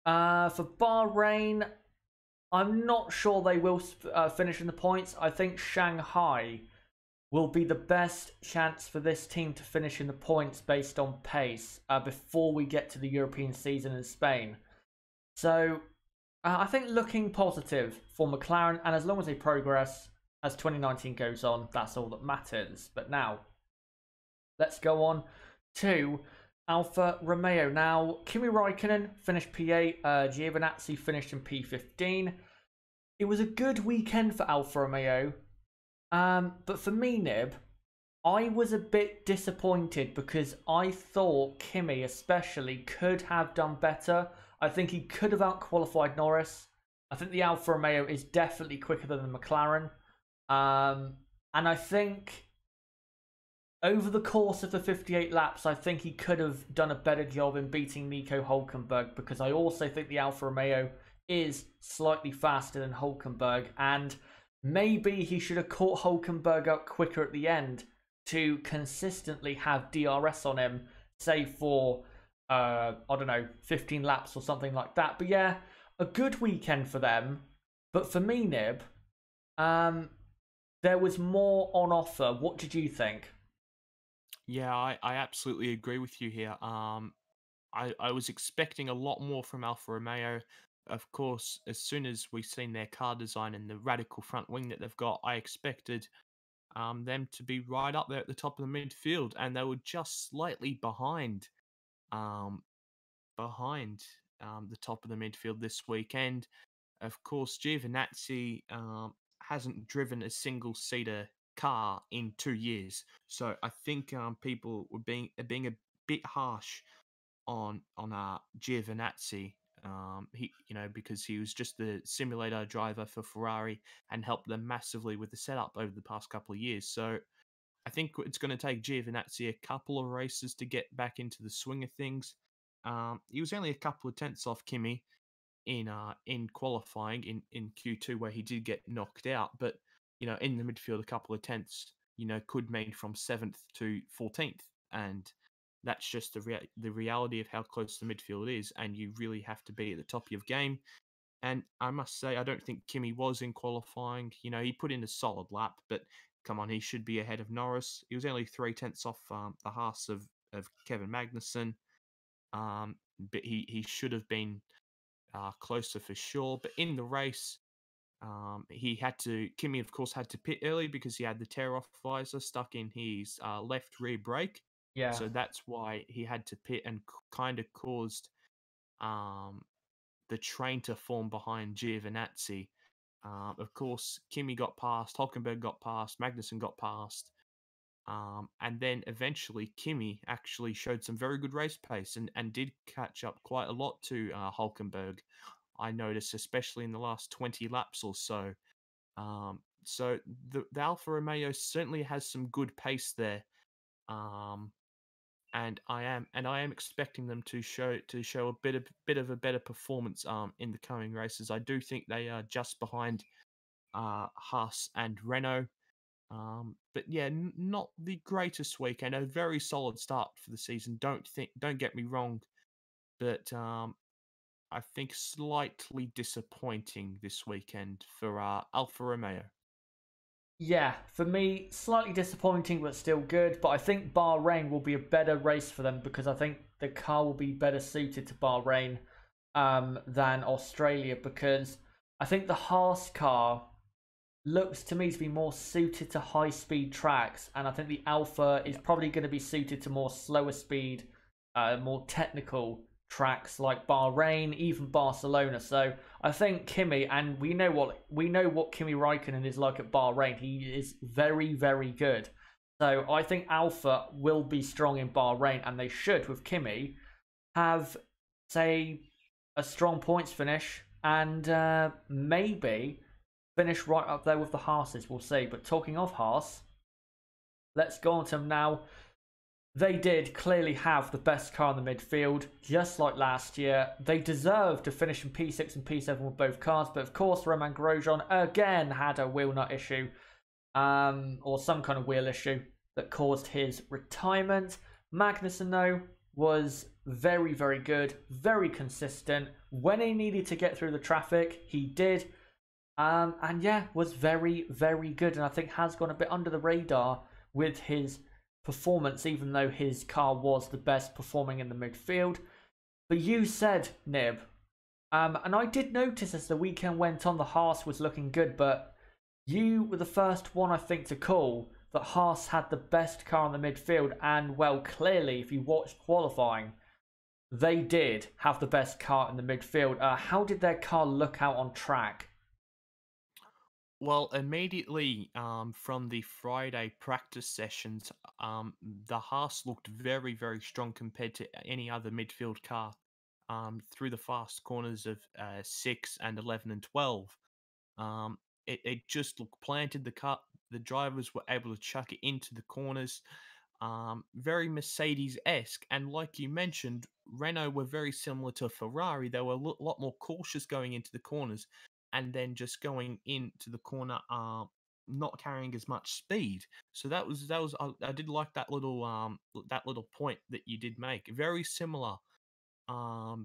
For Bahrain, I'm not sure they will finish in the points. I think Shanghai will be the best chance for this team to finish in the points based on pace before we get to the European season in Spain. So I think looking positive for McLaren, and as long as they progress as 2019 goes on, that's all that matters. But now, let's go on to Alfa Romeo. Now, Kimi Raikkonen finished P8, Giovinazzi finished in P15. It was a good weekend for Alfa Romeo. But for me, Nib, I was a bit disappointed because I thought Kimi especially could have done better. I think he could have outqualified Norris. I think the Alfa Romeo is definitely quicker than the McLaren. And I think over the course of the 58 laps, I think he could have done a better job in beating Nico Hülkenberg, because I also think the Alfa Romeo is slightly faster than Hülkenberg, and maybe he should have caught Hülkenberg up quicker at the end to consistently have DRS on him, say for, 15 laps or something like that. But yeah, a good weekend for them. But for me, Nib, there was more on offer. What did you think? Yeah, I absolutely agree with you here. I was expecting a lot more from Alfa Romeo. Of course, as soon as we've seen their car design and the radical front wing that they've got, I expected them to be right up there at the top of the midfield, and they were just slightly behind the top of the midfield this weekend. Of course, Giovinazzi hasn't driven a single-seater car in 2 years, so I think people were being a bit harsh on Giovinazzi. Because he was just the simulator driver for Ferrari and helped them massively with the setup over the past couple of years. So I think it's going to take Giovinazzi a couple of races to get back into the swing of things. He was only a couple of tenths off Kimi in qualifying in Q2, where he did get knocked out, but in the midfield, a couple of tenths could mean from 7th to 14th, and that's just the reality of how close the midfield is, and you really have to be at the top of your game. And I must say, I don't think Kimi was in qualifying. He put in a solid lap, but come on, he should be ahead of Norris. He was only 3/10 off the Haas of Kevin Magnussen, but he should have been closer for sure. But in the race, Kimi, of course, had to pit early because he had the tear-off visor stuck in his left rear brake. Yeah. So that's why he had to pit and kind of caused the train to form behind Giovinazzi. Of course, Kimi got past, Hulkenberg got past, Magnussen got past. And then eventually Kimi actually showed some very good race pace and did catch up quite a lot to Hulkenberg. I noticed, especially in the last 20 laps or so. So the Alfa Romeo certainly has some good pace there. And I am expecting them to show a bit of a better performance in the coming races. I do think they are just behind Haas and Renault. But yeah, not the greatest weekend. A very solid start for the season. Don't get me wrong, but I think slightly disappointing this weekend for Alfa Romeo. Yeah, for me, slightly disappointing, but still good. But I think Bahrain will be a better race for them because I think the car will be better suited to Bahrain than Australia, because I think the Haas car looks to me to be more suited to high speed tracks, and I think the Alpha is probably going to be suited to more slower speed, more technical tracks like Bahrain, even Barcelona. So I think Kimi, and we know what Kimi Raikkonen is like at Bahrain. He is very, very good. So I think Alpha will be strong in Bahrain, and they should, with Kimi, have, say, a strong points finish, and maybe finish right up there with the Haases. We'll see. But talking of Haas, let's go on to them now. They did clearly have the best car in the midfield, just like last year. They deserved to finish in P6 and P7 with both cars, but of course Romain Grosjean again had a wheel nut issue, or some kind of wheel issue that caused his retirement. Magnussen, though, was very, very good, very consistent. When he needed to get through the traffic, he did. And yeah, was very, very good, and I think has gone a bit under the radar with his performance, even though his car was the best performing in the midfield. But you said, Nib, and I did notice as the weekend went on, the Haas was looking good, but you were the first one, I think, to call that Haas had the best car in the midfield, and well, clearly, if you watched qualifying, they did have the best car in the midfield. How did their car look out on track? Well, immediately from the Friday practice sessions, the Haas looked very, very strong compared to any other midfield car through the fast corners of 6 and 11 and 12. It just looked planted. The drivers were able to chuck it into the corners. Very Mercedes-esque. And like you mentioned, Renault were very similar to Ferrari. They were a lot more cautious going into the corners and then just going into the corner, not carrying as much speed. So that was I did like that little point that you did make. Very similar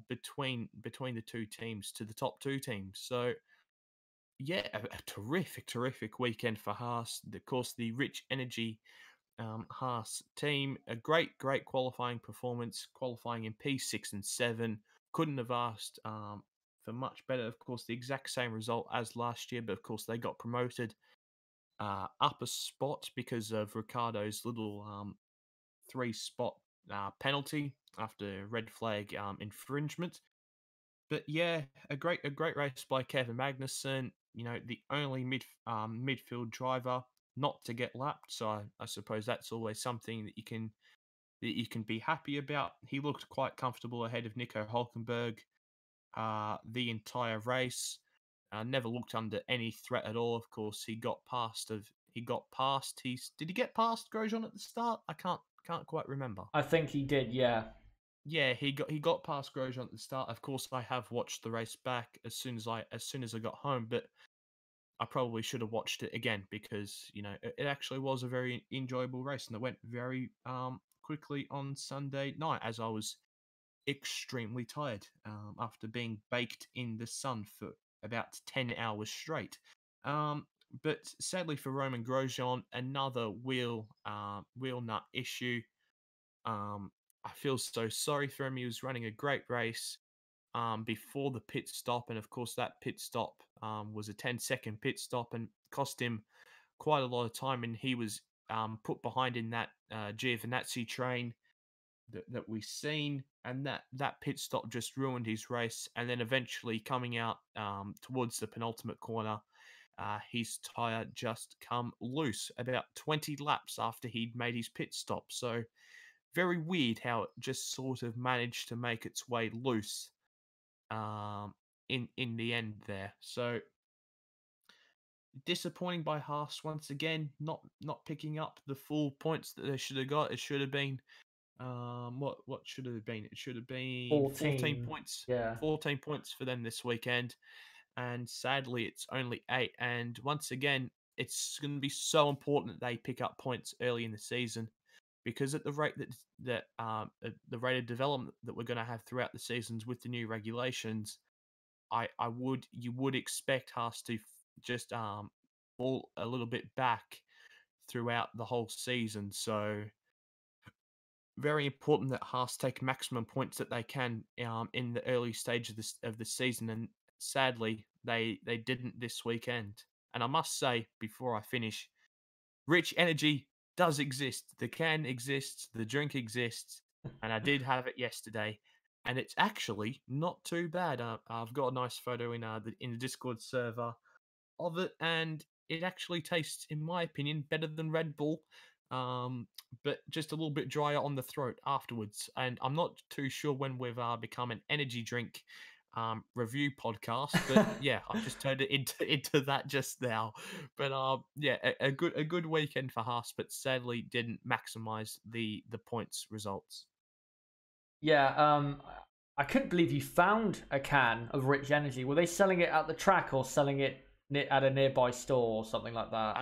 between the two teams, to the top two teams. So yeah, a terrific weekend for Haas. Of course, the Rich Energy Haas team, a great qualifying performance, qualifying in P6 and 7. Couldn't have asked for much better. Of course, the exact same result as last year, but of course they got promoted up a spot because of Ricardo's little 3-spot penalty after red flag infringement. But yeah, a great race by Kevin Magnussen. You know, the only midfield driver not to get lapped. So I suppose that's always something that you can be happy about. He looked quite comfortable ahead of Nico Hulkenberg the entire race. Never looked under any threat at all. Of course, he got past. Did he get past Grosjean at the start? I can't quite remember. I think he did, yeah. Yeah, he got past Grosjean at the start. Of course, I have watched the race back as soon as I got home, but I probably should have watched it again because it actually was a very enjoyable race, and it went very quickly on Sunday night as I was extremely tired after being baked in the sun for about 10 hours straight. But sadly for Romain Grosjean, another wheel nut issue. I feel so sorry for him. He was running a great race. before the pit stop, and of course that pit stop was a 10-second pit stop and cost him quite a lot of time, and he was put behind in that Giovinazzi train that we've seen, and that pit stop just ruined his race. And then eventually coming out towards the penultimate corner, his tyre just come loose about 20 laps after he'd made his pit stop. So very weird how it just sort of managed to make its way loose in the end there. So disappointing by Haas once again, not picking up the full points that they should have got. It should have been what should it have been? It should have been 14 points. Yeah. 14 points for them this weekend. And sadly it's only 8. And once again, it's going to be so important that they pick up points early in the season, because at the rate that the rate of development that we're going to have throughout the seasons with the new regulations, you would expect Haas to just fall a little bit back throughout the whole season. So very important that Haas take maximum points that they can in the early stage of the season, and sadly they didn't this weekend. And I must say before I finish, Rich Energy does exist. The can exists, the drink exists, and I did have it yesterday, and it's actually not too bad. I've got a nice photo in the Discord server of it, and it actually tastes, in my opinion, better than Red Bull, but just a little bit drier on the throat afterwards. And I'm not too sure when we've become an energy drink review podcast, but yeah, I've just turned it into that just now. But yeah, a good weekend for Haas, but sadly didn't maximize the points results. Yeah, I couldn't believe you found a can of Rich Energy. Were they selling it at the track or selling it at a nearby store or something like that?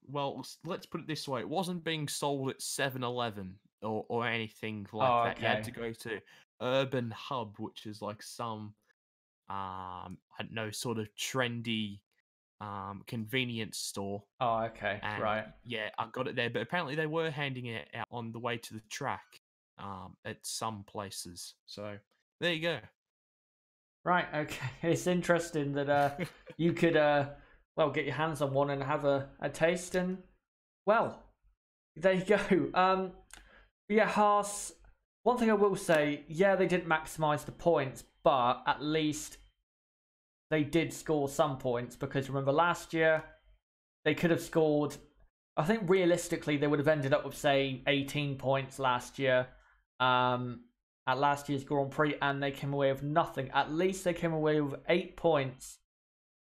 Well, let's put it this way: it wasn't being sold at 7-Eleven or anything like that. Okay. You had to go to Urban Hub, which is like some I don't know, sort of trendy convenience store. Oh, okay. And right. Yeah, I got it there, but apparently they were handing it out on the way to the track at some places. So there you go. Right, okay. It's interesting that you could well get your hands on one and have a taste, and well, there you go. Yeah, Haas, one thing I will say, yeah, they didn't maximize the points, but at least they did score some points, because remember last year they could have scored, I think realistically they would have ended up with, say, 18 points last year at last year's Grand Prix, and they came away with nothing. At least they came away with 8 points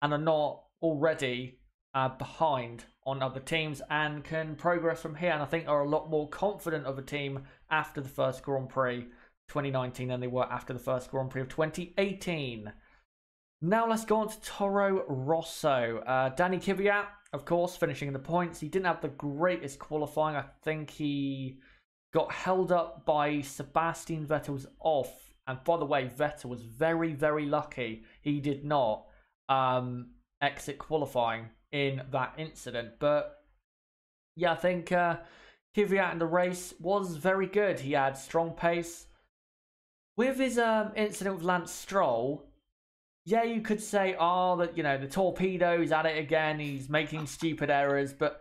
and are not already behind on other teams and can progress from here, and I think are a lot more confident of a team after the first Grand Prix 2019 than they were after the first Grand Prix of 2018. Now let's go on to Toro Rosso. Danny Kvyat, of course, finishing in the points. He didn't have the greatest qualifying. I think he got held up by Sebastian Vettel's off. And by the way, Vettel was very, very lucky he did not exit qualifying in that incident. But yeah, I think Kvyat in the race was very good. He had strong pace. With his incident with Lance Stroll, yeah, you could say, oh, that, you know, the torpedo, he's at it again, he's making stupid errors. But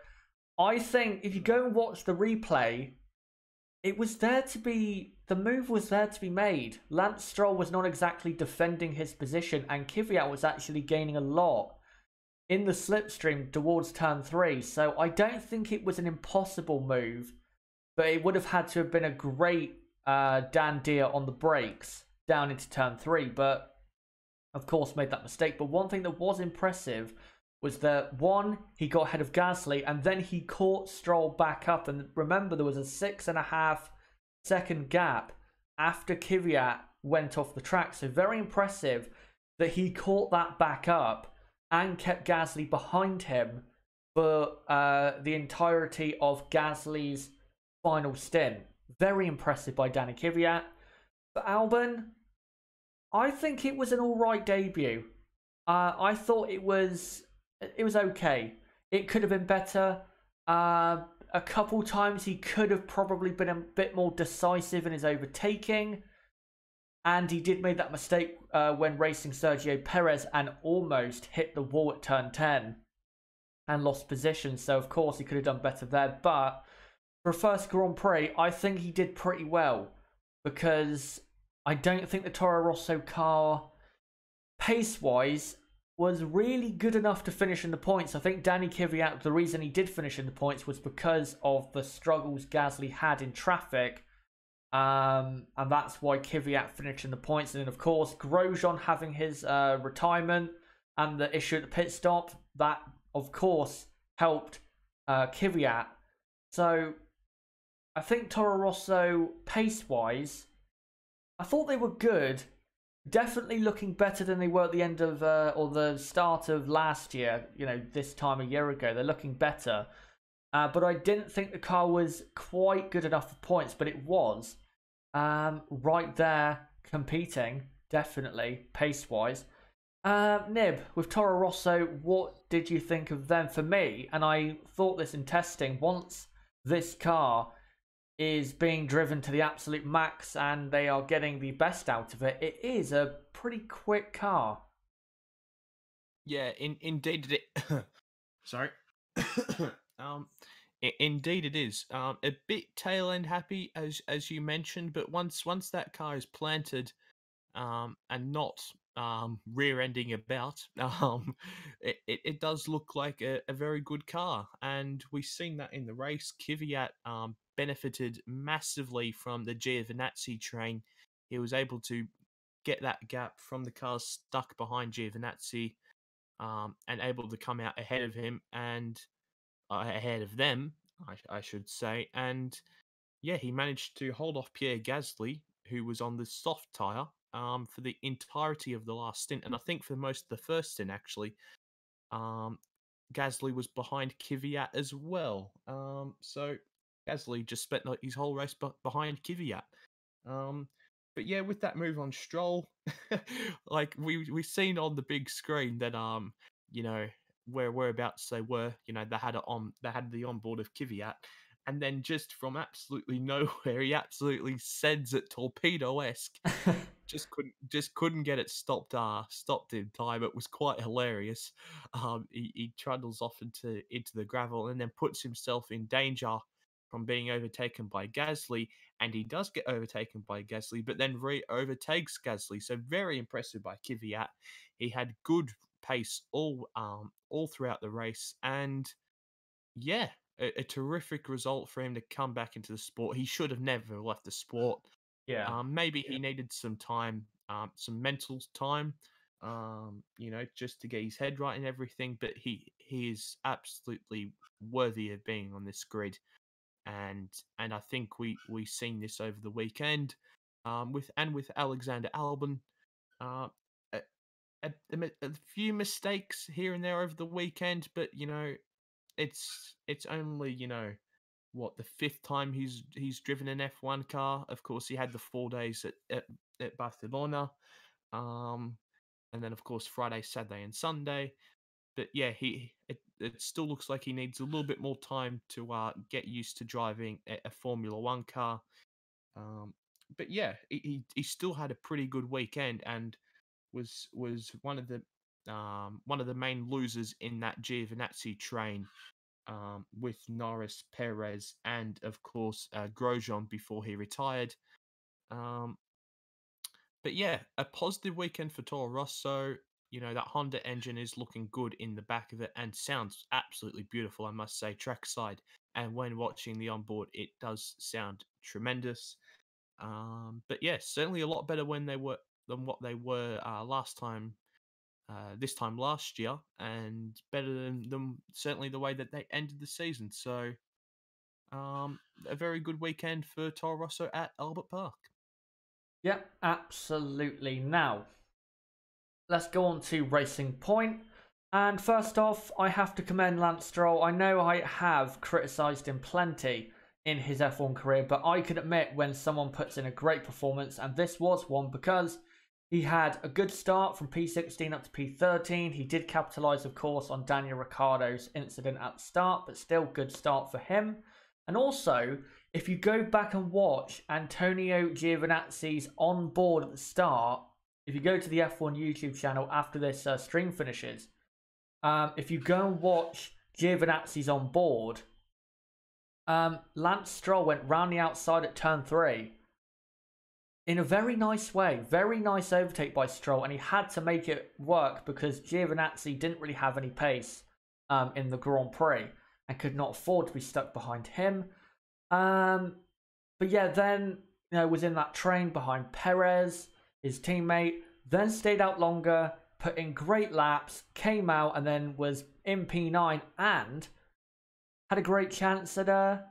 I think if you go and watch the replay, it was there to be, the move was there to be made. Lance Stroll was not exactly defending his position, and Kvyat was actually gaining a lot in the slipstream towards turn 3. So I don't think it was an impossible move, but it would have had to have been a great Dan Deere on the brakes down into turn 3. But of course made that mistake. But one thing that was impressive was that, one, he got ahead of Gasly, and then he caught Stroll back up. And remember, there was a 6.5 second gap after Kvyat went off the track. So very impressive that he caught that back up and kept Gasly behind him for the entirety of Gasly's final stint. Very impressive by Danny Kvyat. For Albon, I think it was an alright debut. I thought it was okay. It could have been better. A couple times he could have probably been a bit more decisive in his overtaking. And he did make that mistake when racing Sergio Perez and almost hit the wall at turn 10 and lost position. So, of course, he could have done better there. But for a first Grand Prix, I think he did pretty well, because I don't think the Toro Rosso car, pace-wise, was really good enough to finish in the points. I think Danny Kvyat, the reason he did finish in the points was because of the struggles Gasly had in traffic. And that's why Kvyat finished in the points. And then, of course, Grosjean having his retirement and the issue at the pit stop, that, of course, helped Kvyat. So, I think Toro Rosso, pace-wise, I thought they were good. Definitely looking better than they were at the end of, or the start of last year, this time a year ago. They're looking better. But I didn't think the car was quite good enough for points, but it was right there competing, definitely, pace-wise. Nib, with Toro Rosso, what did you think of them? For me, and I thought this in testing, once this car is being driven to the absolute max and they are getting the best out of it, it is a pretty quick car. Yeah, indeed it. Sorry. Indeed it is. A bit tail end happy, as you mentioned, but once that car is planted, and not rear ending about, it does look like a very good car, and we've seen that in the race. Kvyat benefited massively from the Giovinazzi train. He was able to get that gap from the cars stuck behind Giovinazzi, and able to come out ahead of him and ahead of them, I should say. And yeah, he managed to hold off Pierre Gasly, who was on the soft tyre, for the entirety of the last stint. And I think for most of the first stint, actually, Gasly was behind Kvyat as well. So Gasly just spent his whole race behind Kvyat. But yeah, with that move on Stroll, like we've seen on the big screen that whereabouts they were, they had the onboard of Kvyat, and then just from absolutely nowhere, he absolutely sends it torpedo-esque. just couldn't get it stopped in time. It was quite hilarious. He trundles off into the gravel and then puts himself in danger from being overtaken by Gasly, and he does get overtaken by Gasly, but then overtakes Gasly. So very impressive by Kvyat. He had good pace all throughout the race, and yeah, a terrific result for him to come back into the sport. He should have never left the sport. Yeah. Maybe he needed some time, some mental time, just to get his head right and everything. But he is absolutely worthy of being on this grid, and I think we seen this over the weekend, with Alexander Albon. Uh, a, a few mistakes here and there over the weekend, but it's only what, the fifth time he's driven an F1 car. Of course, he had the 4 days at Barcelona, and then of course Friday, Saturday, and Sunday. But yeah, it still looks like he needs a little bit more time to get used to driving a Formula One car. But yeah, he still had a pretty good weekend and was one of the main losers in that Giovinazzi train, with Norris, Perez, and of course Grosjean before he retired. But yeah, a positive weekend for Toro Rosso. That Honda engine is looking good in the back of it and sounds absolutely beautiful, I must say, trackside. And when watching the onboard, it does sound tremendous. But yeah, certainly a lot better than what they were last time. This time last year, and better than them certainly the way that they ended the season. So, a very good weekend for Toro Rosso at Albert Park. Yep, absolutely. Now, let's go on to Racing Point. And first off, I have to commend Lance Stroll. I know I have criticised him plenty in his F1 career, but I can admit when someone puts in a great performance, and this was one, because he had a good start from P16 up to P13. He did capitalise, of course, on Daniel Ricciardo's incident at the start, but still good start for him. And also, if you go back and watch Antonio Giovinazzi's on board at the start, if you go to the F1 YouTube channel after this stream finishes, if you go and watch Giovinazzi's on board, Lance Stroll went round the outside at turn 3 in a very nice way. Very nice overtake by Stroll, and he had to make it work because Giovinazzi didn't really have any pace in the Grand Prix and could not afford to be stuck behind him. But yeah, then was in that train behind Perez, his teammate, then stayed out longer, put in great laps, came out, and then was in P9 and had a great chance at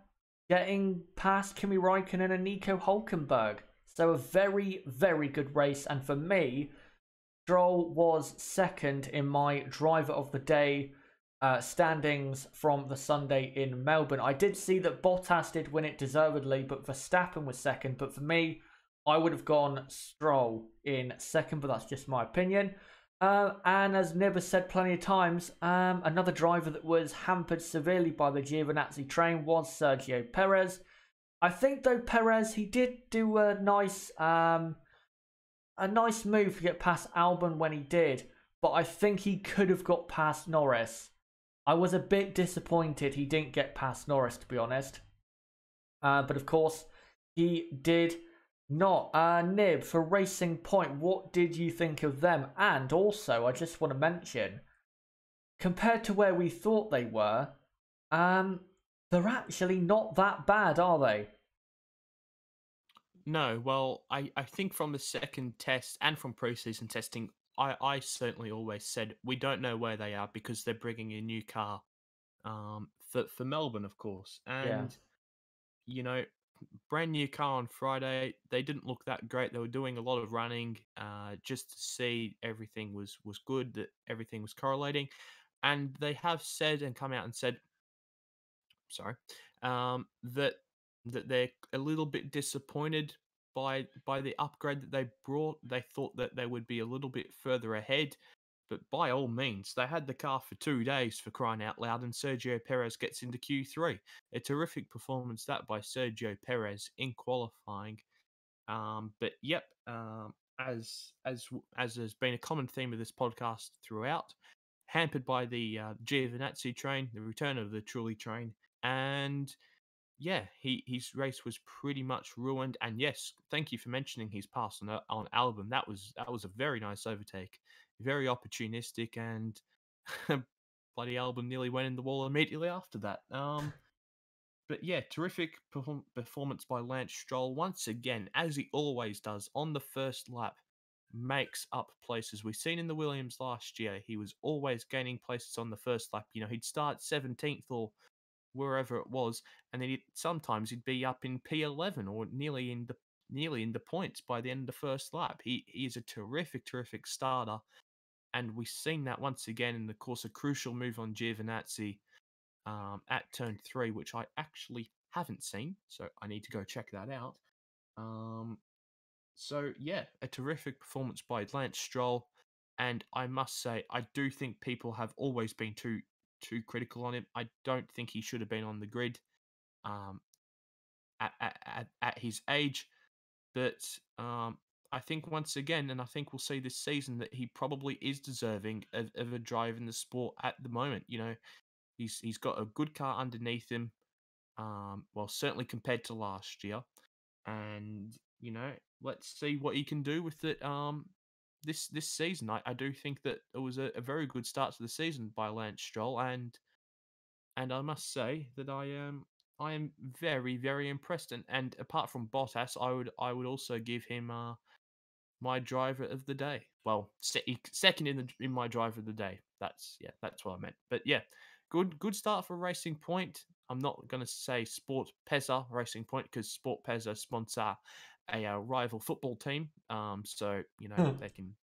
getting past Kimi Räikkönen and Nico Hülkenberg. So a very, very good race. And for me, Stroll was second in my driver of the day standings from the Sunday in Melbourne. I did see that Bottas did win it deservedly, but Verstappen was second. But for me, I would have gone Stroll in second, but that's just my opinion. And as Nib has said plenty of times, another driver that was hampered severely by the Giovinazzi train was Sergio Perez. I think though Perez, he did do a nice move to get past Albon when he did, but I think he could have got past Norris. I was a bit disappointed he didn't get past Norris, to be honest. But of course, he did not. Nib, for Racing Point, what did you think of them? And also, I just want to mention, compared to where we thought they were, they're actually not that bad, are they? No, well, I think from the second test and from preseason testing, I certainly always said we don't know where they are because they're bringing a new car for Melbourne, of course. And, brand new car on Friday, they didn't look that great. They were doing a lot of running just to see everything was good, that everything was correlating. And they have said and come out and said, that they're a little bit disappointed by the upgrade that they brought. They thought that they would be a little bit further ahead, but by all means, they had the car for 2 days, for crying out loud, and Sergio Perez gets into Q3. A terrific performance that by Sergio Perez in qualifying. But yep, as has been a common theme of this podcast throughout, hampered by the Giovinazzi train, the return of the Trulli train, and yeah, his race was pretty much ruined. And yes, thank you for mentioning his pass on Albon. That was a very nice overtake, very opportunistic, and bloody Albon nearly went in the wall immediately after that. But yeah, terrific performance by Lance Stroll once again, as he always does on the first lap. Makes up places. We've seen in the Williams last year, he was always gaining places on the first lap. He'd start 17th or wherever it was, and then sometimes he'd be up in P11 or nearly in the points by the end of the first lap. He is a terrific starter, and we've seen that once again in the course. A crucial move on Giovinazzi at turn 3, which I actually haven't seen, so I need to go check that out. So yeah, a terrific performance by Lance Stroll, and I must say, I do think people have always been too critical on him. I don't think he should have been on the grid at his age, but I think once again, and I think we'll see this season, that he probably is deserving of a drive in the sport at the moment. He's got a good car underneath him, well, certainly compared to last year, and let's see what he can do with it this season. I do think that it was a very good start to the season by Lance Stroll, and I must say that I am very, very impressed. And apart from Bottas, I would also give him my driver of the day. Well, second in my driver of the day. That's what I meant. But yeah, good start for Racing Point. I'm not going to say Sport Pesa Racing Point because Sport Pesa sponsor a rival football team. So they can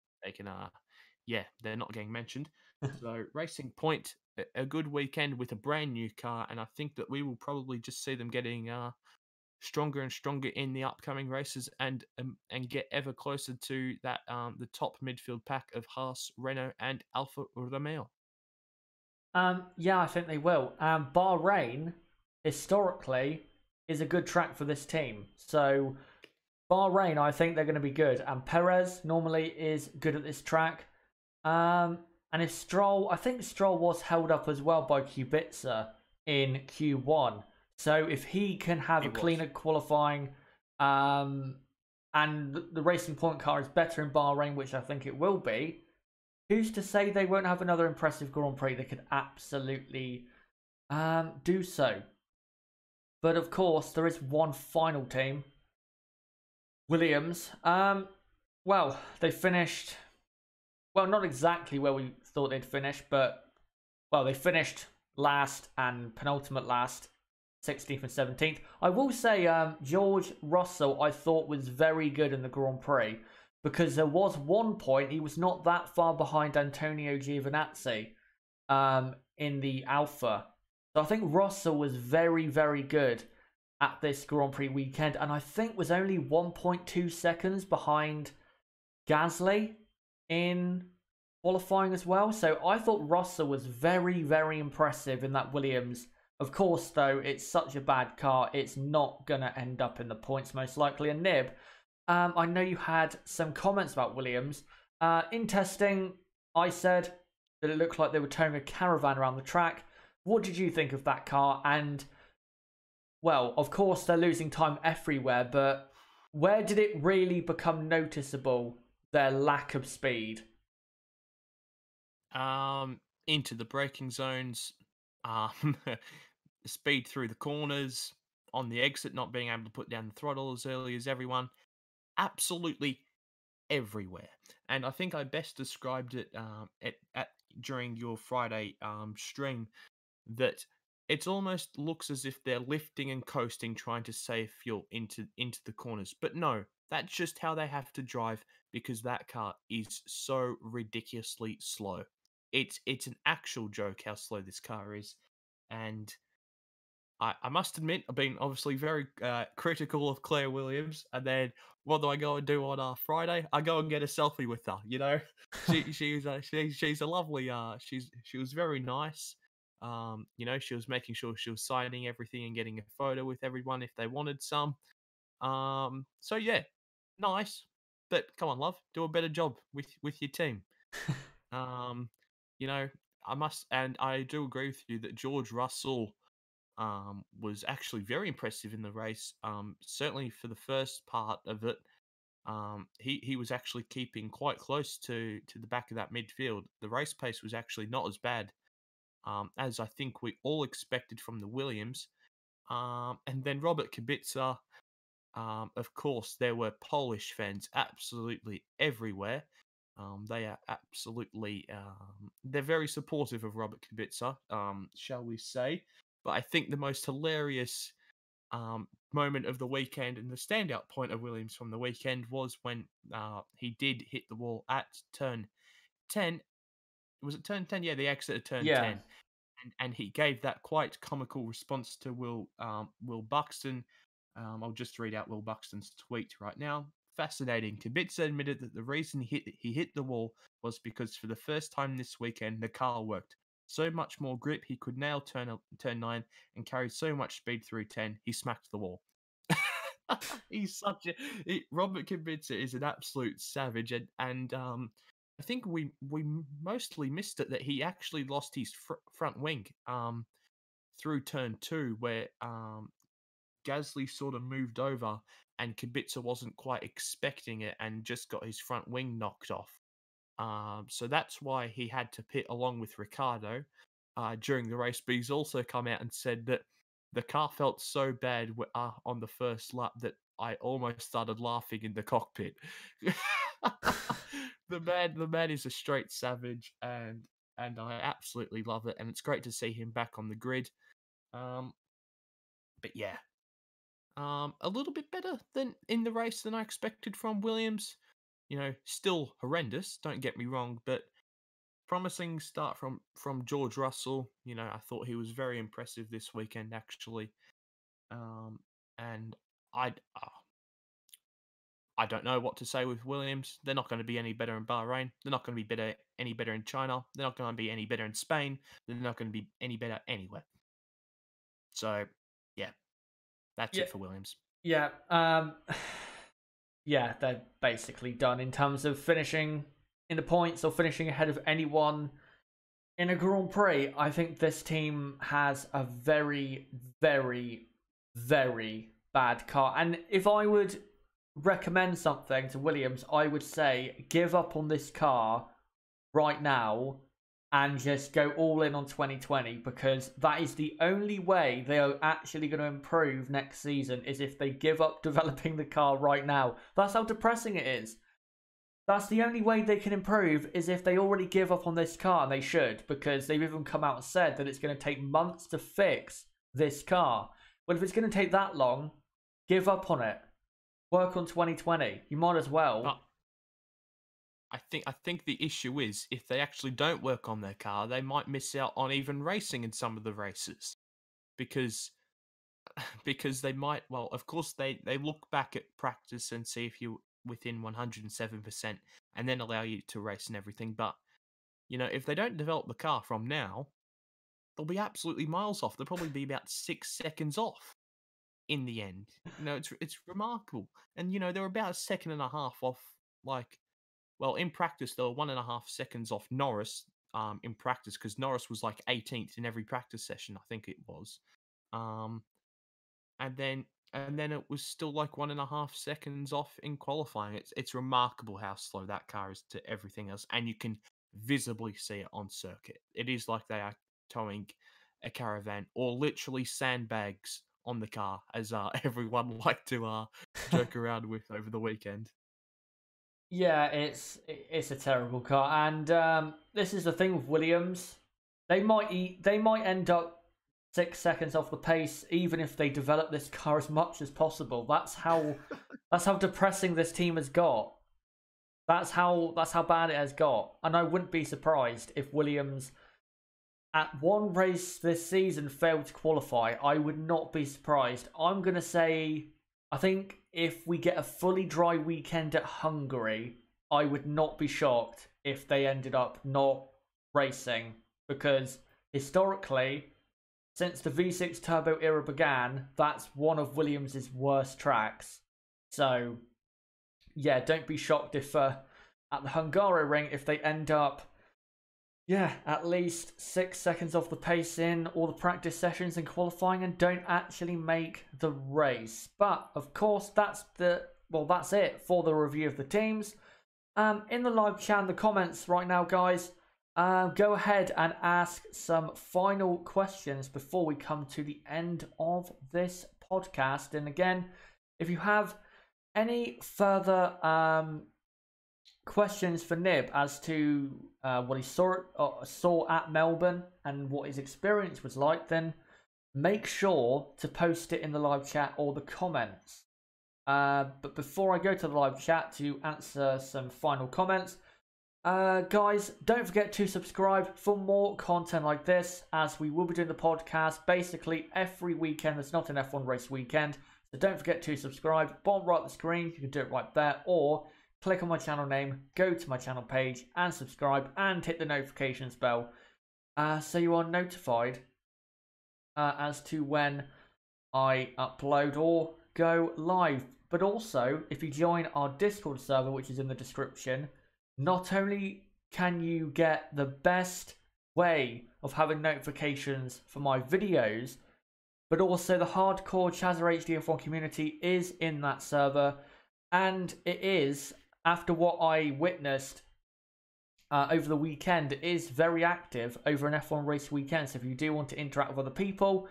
they're not getting mentioned. So Racing Point, a good weekend with a brand new car, and I think that we will probably just see them getting stronger and stronger in the upcoming races, and get ever closer to that the top midfield pack of Haas, Renault, and Alfa Romeo. Yeah, I think they will. Bahrain, historically is a good track for this team. So Bahrain, I think they're going to be good. And Perez normally is good at this track. And if Stroll, I think Stroll was held up as well by Kubica in Q1. So if he can have a cleaner qualifying, and the Racing Point car is better in Bahrain, which I think it will be, who's to say they won't have another impressive Grand Prix? They could absolutely do so. But of course, there is one final team, Williams. Well, they finished, well, not exactly where we thought they'd finish, but, well, they finished last and penultimate last, 16th and 17th. I will say George Russell, I thought, was very good in the Grand Prix, because there was one point he was not that far behind Antonio Giovinazzi in the Alfa. So I think Russell was very, very good at this Grand Prix weekend, and I think was only 1.2 seconds behind Gasly in qualifying as well. So I thought Russell was very, very impressive in that Williams. Of course, though, it's such a bad car, it's not going to end up in the points most likely. And Nib, I know you had some comments about Williams. In testing, I said that it looked like they were towing a caravan around the track. What did you think of that car? And, well, of course, they're losing time everywhere, but where did it really become noticeable, their lack of speed? Into the braking zones, speed through the corners, on the exit, not being able to put down the throttle as early as everyone. Absolutely everywhere. And I think I best described it during your Friday stream, that it almost looks as if they're lifting and coasting, trying to save fuel into the corners. But no, that's just how they have to drive, because that car is so ridiculously slow. It's an actual joke how slow this car is. And I must admit, I've been obviously very critical of Claire Williams, and then what do I go and do on Friday? I go and get a selfie with her. You know, she's a lovely. She was very nice. You know, she was making sure she was signing everything and getting a photo with everyone if they wanted some. So yeah, nice. But come on, love, do a better job with your team. You know, I do agree with you that George Russell was actually very impressive in the race. Certainly for the first part of it, he was actually keeping quite close to the back of that midfield. The race pace was actually not as bad as I think we all expected from the Williams. And then Robert Kubica, of course, there were Polish fans absolutely everywhere. They are absolutely, they're very supportive of Robert Kubica, shall we say. But I think the most hilarious moment of the weekend and the standout point of Williams from the weekend was when he did hit the wall at turn 10. Was it turn 10? Yeah, the exit at turn 10. And he gave that quite comical response to Will Buxton. I'll just read out Will Buxton's tweet right now. Fascinating. Kubica admitted that the reason he hit the wall was because for the first time this weekend, the car worked. So much more grip, he could nail turn 9 and carried so much speed through 10, he smacked the wall. He's such a... Robert Kubica is an absolute savage, and I think we mostly missed it that he actually lost his front wing through turn 2, where Gasly sort of moved over and Kubica wasn't quite expecting it and just got his front wing knocked off. So that's why he had to pit along with Ricciardo during the race. But he's also come out and said that the car felt so bad on the first lap that I almost started laughing in the cockpit. The man is a straight savage, and I absolutely love it. And it's great to see him back on the grid. But yeah, a little bit better than in the race than I expected from Williams. You know, still horrendous, don't get me wrong, but promising start from George Russell. You know, I thought he was very impressive this weekend, actually. And I don't know what to say with Williams. They're not going to be any better in Bahrain. They're not going to be any better in China. They're not going to be any better in Spain. They're not going to be any better anywhere. So yeah, that's Yeah, it for Williams. yeah, yeah. They're basically done in terms of finishing in the points or finishing ahead of anyone in a Grand Prix. I think this team has a very, very, very bad car. And if I would recommend something to Williams, I would say give up on this car right now and just go all in on 2020, because that is the only way they are actually going to improve next season, is if they give up developing the car right now. That's how depressing it is. That's the only way they can improve, is if they already give up on this car, and they should, because they've even come out and said that it's going to take months to fix this car. But if it's going to take that long, give up on it. Work on 2020. You might as well. But I think the issue is, if they actually don't work on their car, they might miss out on even racing in some of the races, because they might. Well, of course they look back at practice and see if you're within 107%, and then allow you to race and everything. But if they don't develop the car from now, they'll be absolutely miles off. They'll probably be about 6 seconds off in the end. It's remarkable, and they're about a second and a half off. Well, in practice, they were 1.5 seconds off Norris. In practice, because Norris was like 18th in every practice session, I think it was. And then it was still like 1.5 seconds off in qualifying. It's remarkable how slow that car is to everything else, and you can visibly see it on circuit. It is like they are towing a caravan, or literally sandbags on the car, as everyone liked to joke around with over the weekend. Yeah, it's a terrible car, and this is the thing with Williams. They might end up 6 seconds off the pace, even if they develop this car as much as possible. That's how depressing this team has got. That's how bad it has got. And I wouldn't be surprised if Williams, at one race this season, failed to qualify. I would not be surprised. I'm gonna say, I think if we get a fully dry weekend at Hungary, I would not be shocked if they ended up not racing, because historically, since the V6 turbo era began, that's one of Williams' worst tracks. So, yeah, don't be shocked if at the Hungaroring, if they end up, at least 6 seconds off the pace in all the practice sessions and qualifying, and don't actually make the race. But of course, that's it for the review of the teams. In the live chat, in the comments right now, guys, go ahead and ask some final questions before we come to the end of this podcast. And again, if you have any further questions for Nib as to what he saw at Melbourne and what his experience was like, then make sure to post it in the live chat or the comments. But before I go to the live chat to answer some final comments, guys, don't forget to subscribe for more content like this, as we will be doing the podcast basically every weekend. There's not an F1 race weekend, so don't forget to subscribe. Bottom right of the screen, you can do it right there, or click on my channel name, go to my channel page and subscribe, and hit the notifications bell so you are notified as to when I upload or go live. But also, if you join our Discord server, which is in the description, not only can you get the best way of having notifications for my videos, but also the hardcore ChazzaHDF1 community is in that server, and it is, after what I witnessed over the weekend, it is very active over an F1 race weekend. So if you do want to interact with other people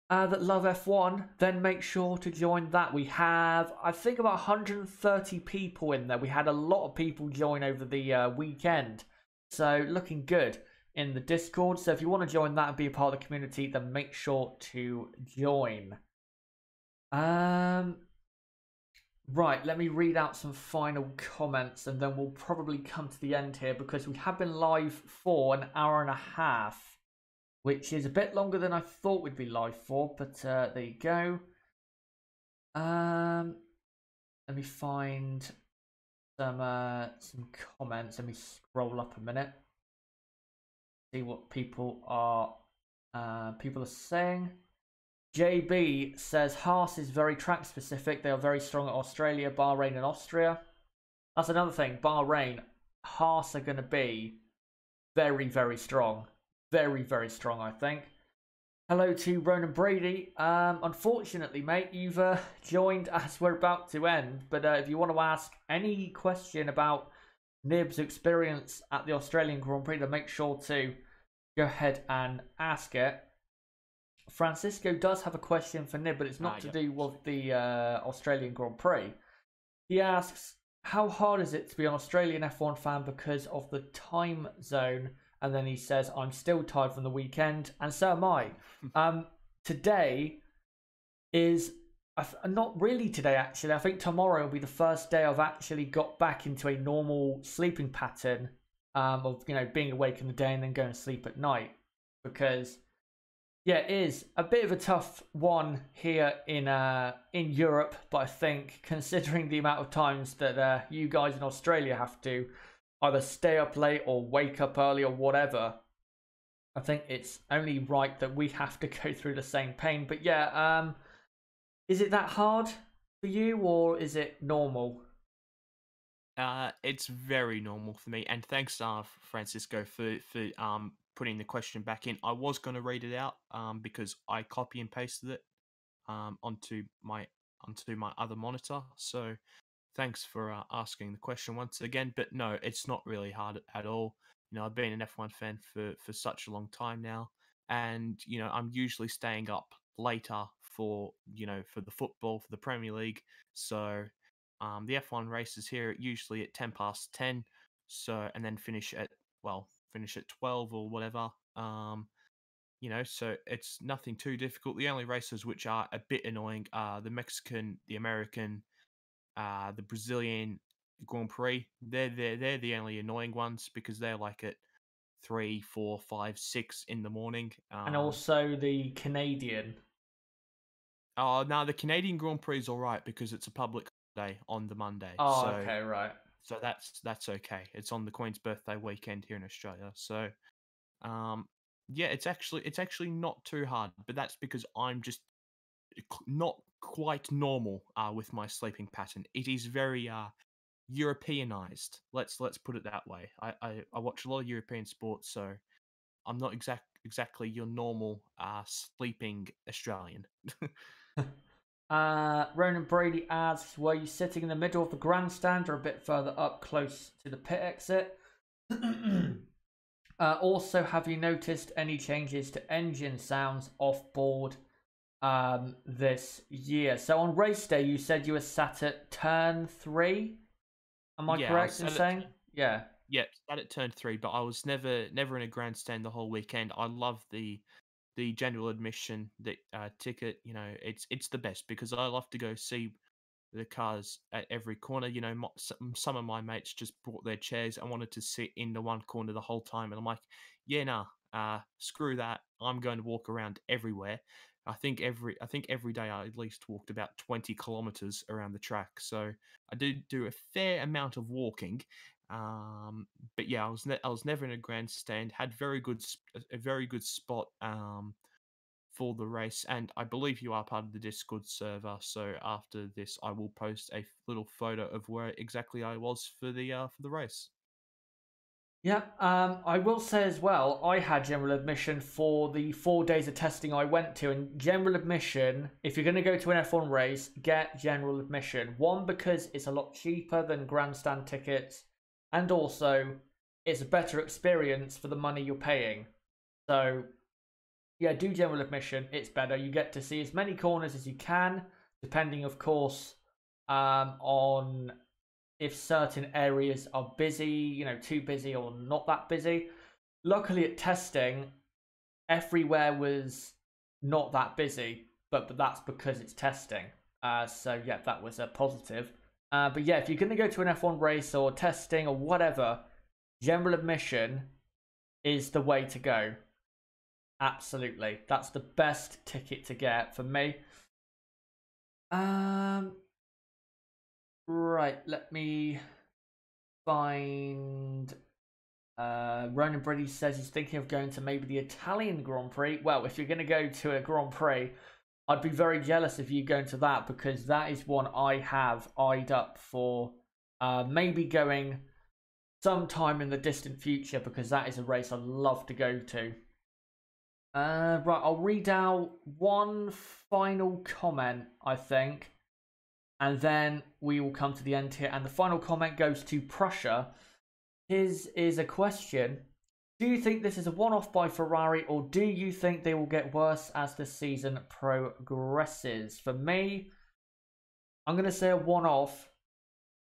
that love F1, then make sure to join that. We have, I think, about 130 people in there. We had a lot of people join over the weekend, so looking good in the Discord. So if you want to join that and be a part of the community, then make sure to join. Right, let me read out some final comments, and then we'll probably come to the end here, because we have been live for an hour and a half, which is a bit longer than I thought we'd be live for, but there you go. Let me find some comments. Let me scroll up a minute, see what people are saying. JB says Haas is very track specific. They are very strong at Australia, Bahrain, and Austria. That's another thing. Bahrain, Haas are going to be very, very strong. Very, very strong, I think. Hello to Ronan Brady. Unfortunately, mate, you've joined as we're about to end. But if you want to ask any question about Nib's experience at the Australian Grand Prix, then make sure to go ahead and ask it. Francisco does have a question for Nib, but it's not to do with the Australian Grand Prix. He asks, how hard is it to be an Australian F1 fan because of the time zone? And then he says, I'm still tired from the weekend, and so am I. Today is, not really today actually, I think tomorrow will be the first day I've actually got back into a normal sleeping pattern of, being awake in the day and then going to sleep at night. Because, yeah, it is a bit of a tough one here in Europe, but I think considering the amount of times that you guys in Australia have to either stay up late or wake up early or whatever, I think it's only right that we have to go through the same pain. But yeah, is it that hard for you, or is it normal? It's very normal for me, and thanks, Francisco, for putting the question back in. I was going to read it out because I copy and pasted it onto my other monitor. So thanks for asking the question once again. But no, it's not really hard at all. I've been an F1 fan for such a long time now, and I'm usually staying up later for the football, for the Premier League. So the F1 races here usually at 10 past 10. So, and then finish at 12 or whatever. So it's nothing too difficult. The only races which are a bit annoying are the Mexican, the American, the Brazilian Grand Prix. They're the only annoying ones because they're like at 3, 4, 5, 6 in the morning. And also the Canadian. Oh no, the Canadian Grand Prix is all right because it's a public holiday on the Monday. Oh, so, okay, right. So that's okay. It's on the Queen's birthday weekend here in Australia. So, yeah, it's actually not too hard, but that's because I'm just not quite normal with my sleeping pattern. It is very Europeanized. Let's put it that way. I watch a lot of European sports, so I'm not exactly your normal sleeping Australian. Ronan Brady asks, were you sitting in the middle of the grandstand or a bit further up close to the pit exit? Also, have you noticed any changes to engine sounds off board this year? So on race day, you said you were sat at turn 3. Am I correct in saying? Yeah. Yeah, sat at turn 3, but I was never in a grandstand the whole weekend. I love the general admission ticket. It's the best because I love to go see the cars at every corner. Some of my mates just brought their chairs and wanted to sit in the one corner the whole time, and I'm like, yeah, nah, screw that. I'm going to walk around everywhere. I think every day I at least walked about 20 kilometers around the track, so I did do a fair amount of walking. But yeah, I was never in a grandstand. Had a very good spot for the race, and I believe you are part of the Discord server. So after this, I will post a little photo of where exactly I was for the race. Yeah, I will say as well, I had general admission for the 4 days of testing I went to, and general admission, if you're going to go to an F1 race, get general admission. One, because it's a lot cheaper than grandstand tickets, and also it's a better experience for the money you're paying. So yeah, do general admission. It's better. You get to see as many corners as you can, depending, of course, on if certain areas are busy, too busy or not that busy. Luckily at testing, everywhere was not that busy, but that's because it's testing. So yeah, that was a positive. But yeah, if you're going to go to an F1 race or testing or whatever, general admission is the way to go. Absolutely. That's the best ticket to get for me. Right, let me find... Ronan Brady says he's thinking of going to maybe the Italian Grand Prix. Well, if you're going to go to a Grand Prix, I'd be very jealous if you go into that, because that is one I have eyed up for maybe going sometime in the distant future, because that is a race I'd love to go to. Right, I'll read out one final comment, I think, and then we will come to the end here. And the final comment goes to Prussia. His is a question. Do you think this is a one-off by Ferrari, or do you think they will get worse as the season progresses? For me, I'm going to say a one-off.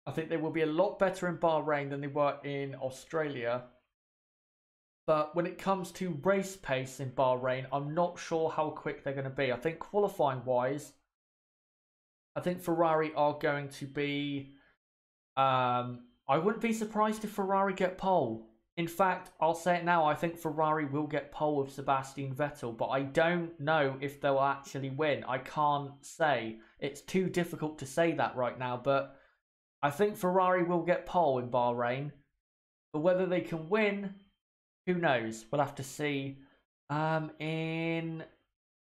I think they will be a lot better in Bahrain than they were in Australia. But when it comes to race pace in Bahrain, I'm not sure how quick they're going to be. I think qualifying-wise, I think Ferrari are going to be... I wouldn't be surprised if Ferrari get pole. In fact, I'll say it now, I think Ferrari will get pole with Sebastian Vettel, but I don't know if they'll actually win. I can't say. It's too difficult to say that right now, but I think Ferrari will get pole in Bahrain. But whether they can win, who knows? We'll have to see. In,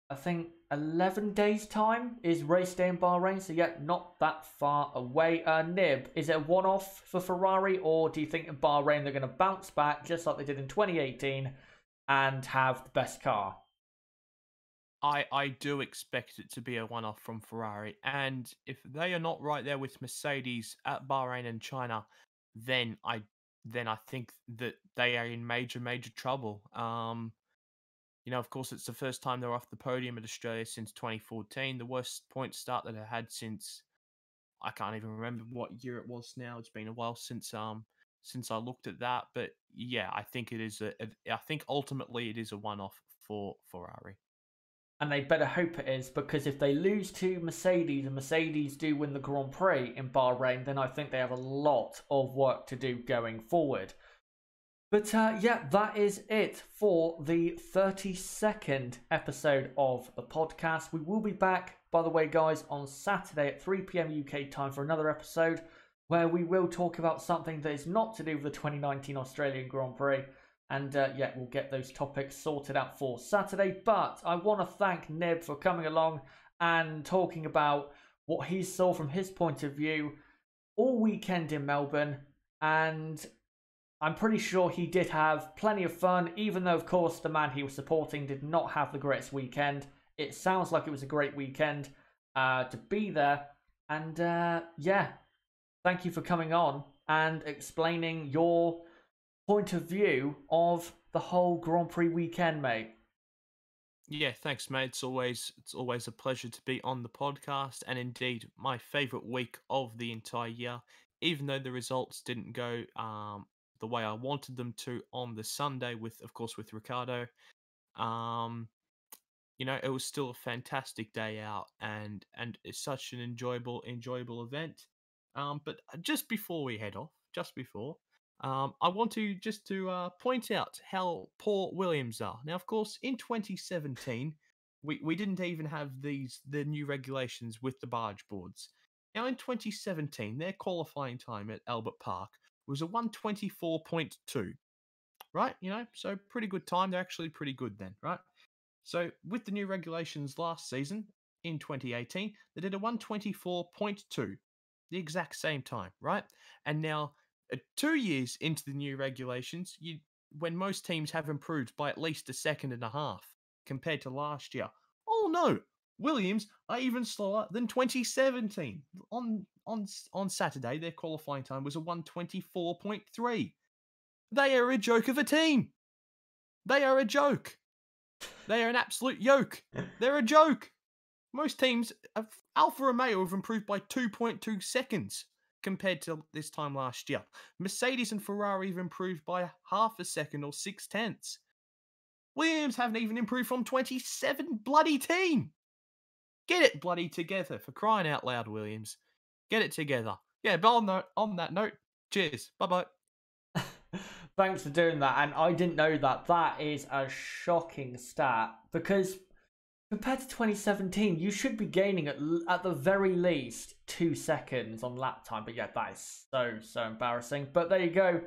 I think, 11 days' time is race day in Bahrain, so yeah, not that far away. Nib, is it a one-off for Ferrari, or do you think in Bahrain they're going to bounce back just like they did in 2018 and have the best car? I do expect it to be a one-off from Ferrari, and if they are not right there with Mercedes at Bahrain and China, then I think that they are in major trouble. You know, of course, it's the first time they're off the podium at Australia since 2014. The worst point start that they had since, I can't even remember what year it was now. It's been a while since I looked at that. But yeah, I think it is I think ultimately it is a one-off for Ferrari. And they better hope it is, because if they lose to Mercedes and Mercedes do win the Grand Prix in Bahrain, then I think they have a lot of work to do going forward. But yeah, that is it for the 32nd episode of the podcast. We will be back, by the way, guys, on Saturday at 3 PM UK time for another episode where we will talk about something that is not to do with the 2019 Australian Grand Prix. And yeah, we'll get those topics sorted out for Saturday. But I want to thank Nib for coming along and talking about what he saw from his point of view all weekend in Melbourne. And I'm pretty sure he did have plenty of fun, even though, of course, the man he was supporting did not have the greatest weekend. It sounds like it was a great weekend to be there. And yeah, thank you for coming on and explaining your point of view of the whole Grand Prix weekend, mate. Yeah, thanks, mate. It's always a pleasure to be on the podcast, and indeed my favourite week of the entire year. Even though the results didn't go the way I wanted them to on the Sunday, with Ricardo, you know, it was still a fantastic day out, and it's such an enjoyable event. But just before we head off, I want to point out how poor Williams are. Now, of course, in 2017, we didn't even have the new regulations with the barge boards. Now, in 2017, their qualifying time at Albert Park was a 1:24.2, right? You know, so pretty good time. They're actually pretty good then, right? So with the new regulations last season, in 2018, they did a 1:24.2, the exact same time, right? And now, 2 years into the new regulations, when most teams have improved by at least a second and a half compared to last year. Oh no, Williams are even slower than 2017. On Saturday, their qualifying time was a 1:24.3. They are a joke of a team. They are a joke. They are an absolute yoke. They're a joke. Most teams, Alfa Romeo have improved by 2.2 seconds compared to this time last year. Mercedes and Ferrari have improved by half a second or 0.6. Williams haven't even improved from 27 bloody team. Get it bloody together, for crying out loud, Williams. Get it together. Yeah, but on that note, cheers. Bye-bye. Thanks for doing that. And I didn't know that. That is a shocking stat, because compared to 2017, you should be gaining at the very least 2 seconds on lap time. But yeah, that is so embarrassing. But there you go.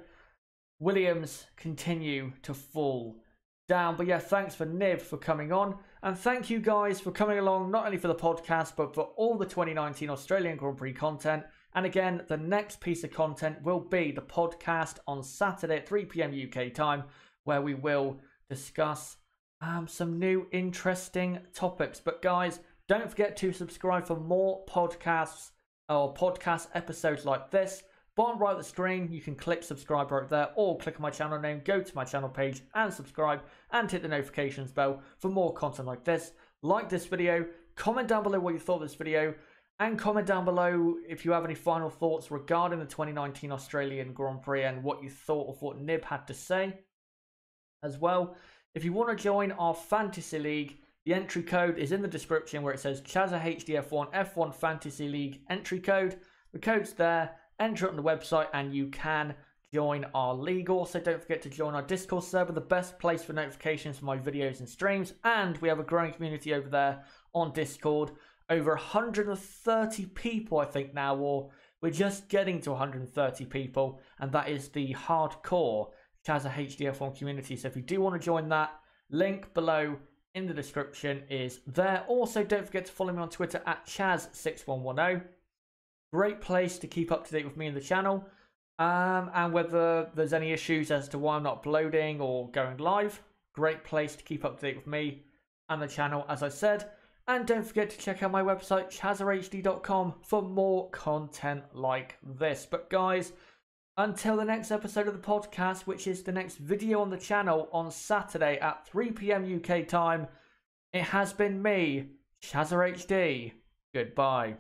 Williams continue to fall down. But yeah, thanks for Nib for coming on. And thank you guys for coming along, not only for the podcast, but for all the 2019 Australian Grand Prix content. And again, the next piece of content will be the podcast on Saturday at 3 PM UK time, where we will discuss some new interesting topics. But guys, don't forget to subscribe for more podcasts or podcast episodes like this. Bottom right of the screen, you can click subscribe right there, or click on my channel name, go to my channel page and subscribe, and hit the notifications bell for more content like this. Like this video, comment down below what you thought of this video, and comment down below if you have any final thoughts regarding the 2019 Australian Grand Prix and what you thought of what Nib had to say. As well, if you want to join our Fantasy League, the entry code is in the description where it says ChazzaHDF1 F1 Fantasy League entry code. The code's there. Enter it on the website and you can join our league. Also, don't forget to join our Discord server, the best place for notifications for my videos and streams. And we have a growing community over there on Discord. Over 130 people, I think now, or we're just getting to 130 people. And that is the hardcore ChazzaHDF1 community. So if you do want to join that, link below in the description is there. Also, don't forget to follow me on Twitter at Chaz6110. Great place to keep up to date with me and the channel. And whether there's any issues as to why I'm not uploading or going live, great place to keep up to date with me and the channel, as I said. And don't forget to check out my website, ChazzaHD.com, for more content like this. But guys, until the next episode of the podcast, which is the next video on the channel on Saturday at 3 PM UK time, it has been me, ChazzaHD. Goodbye.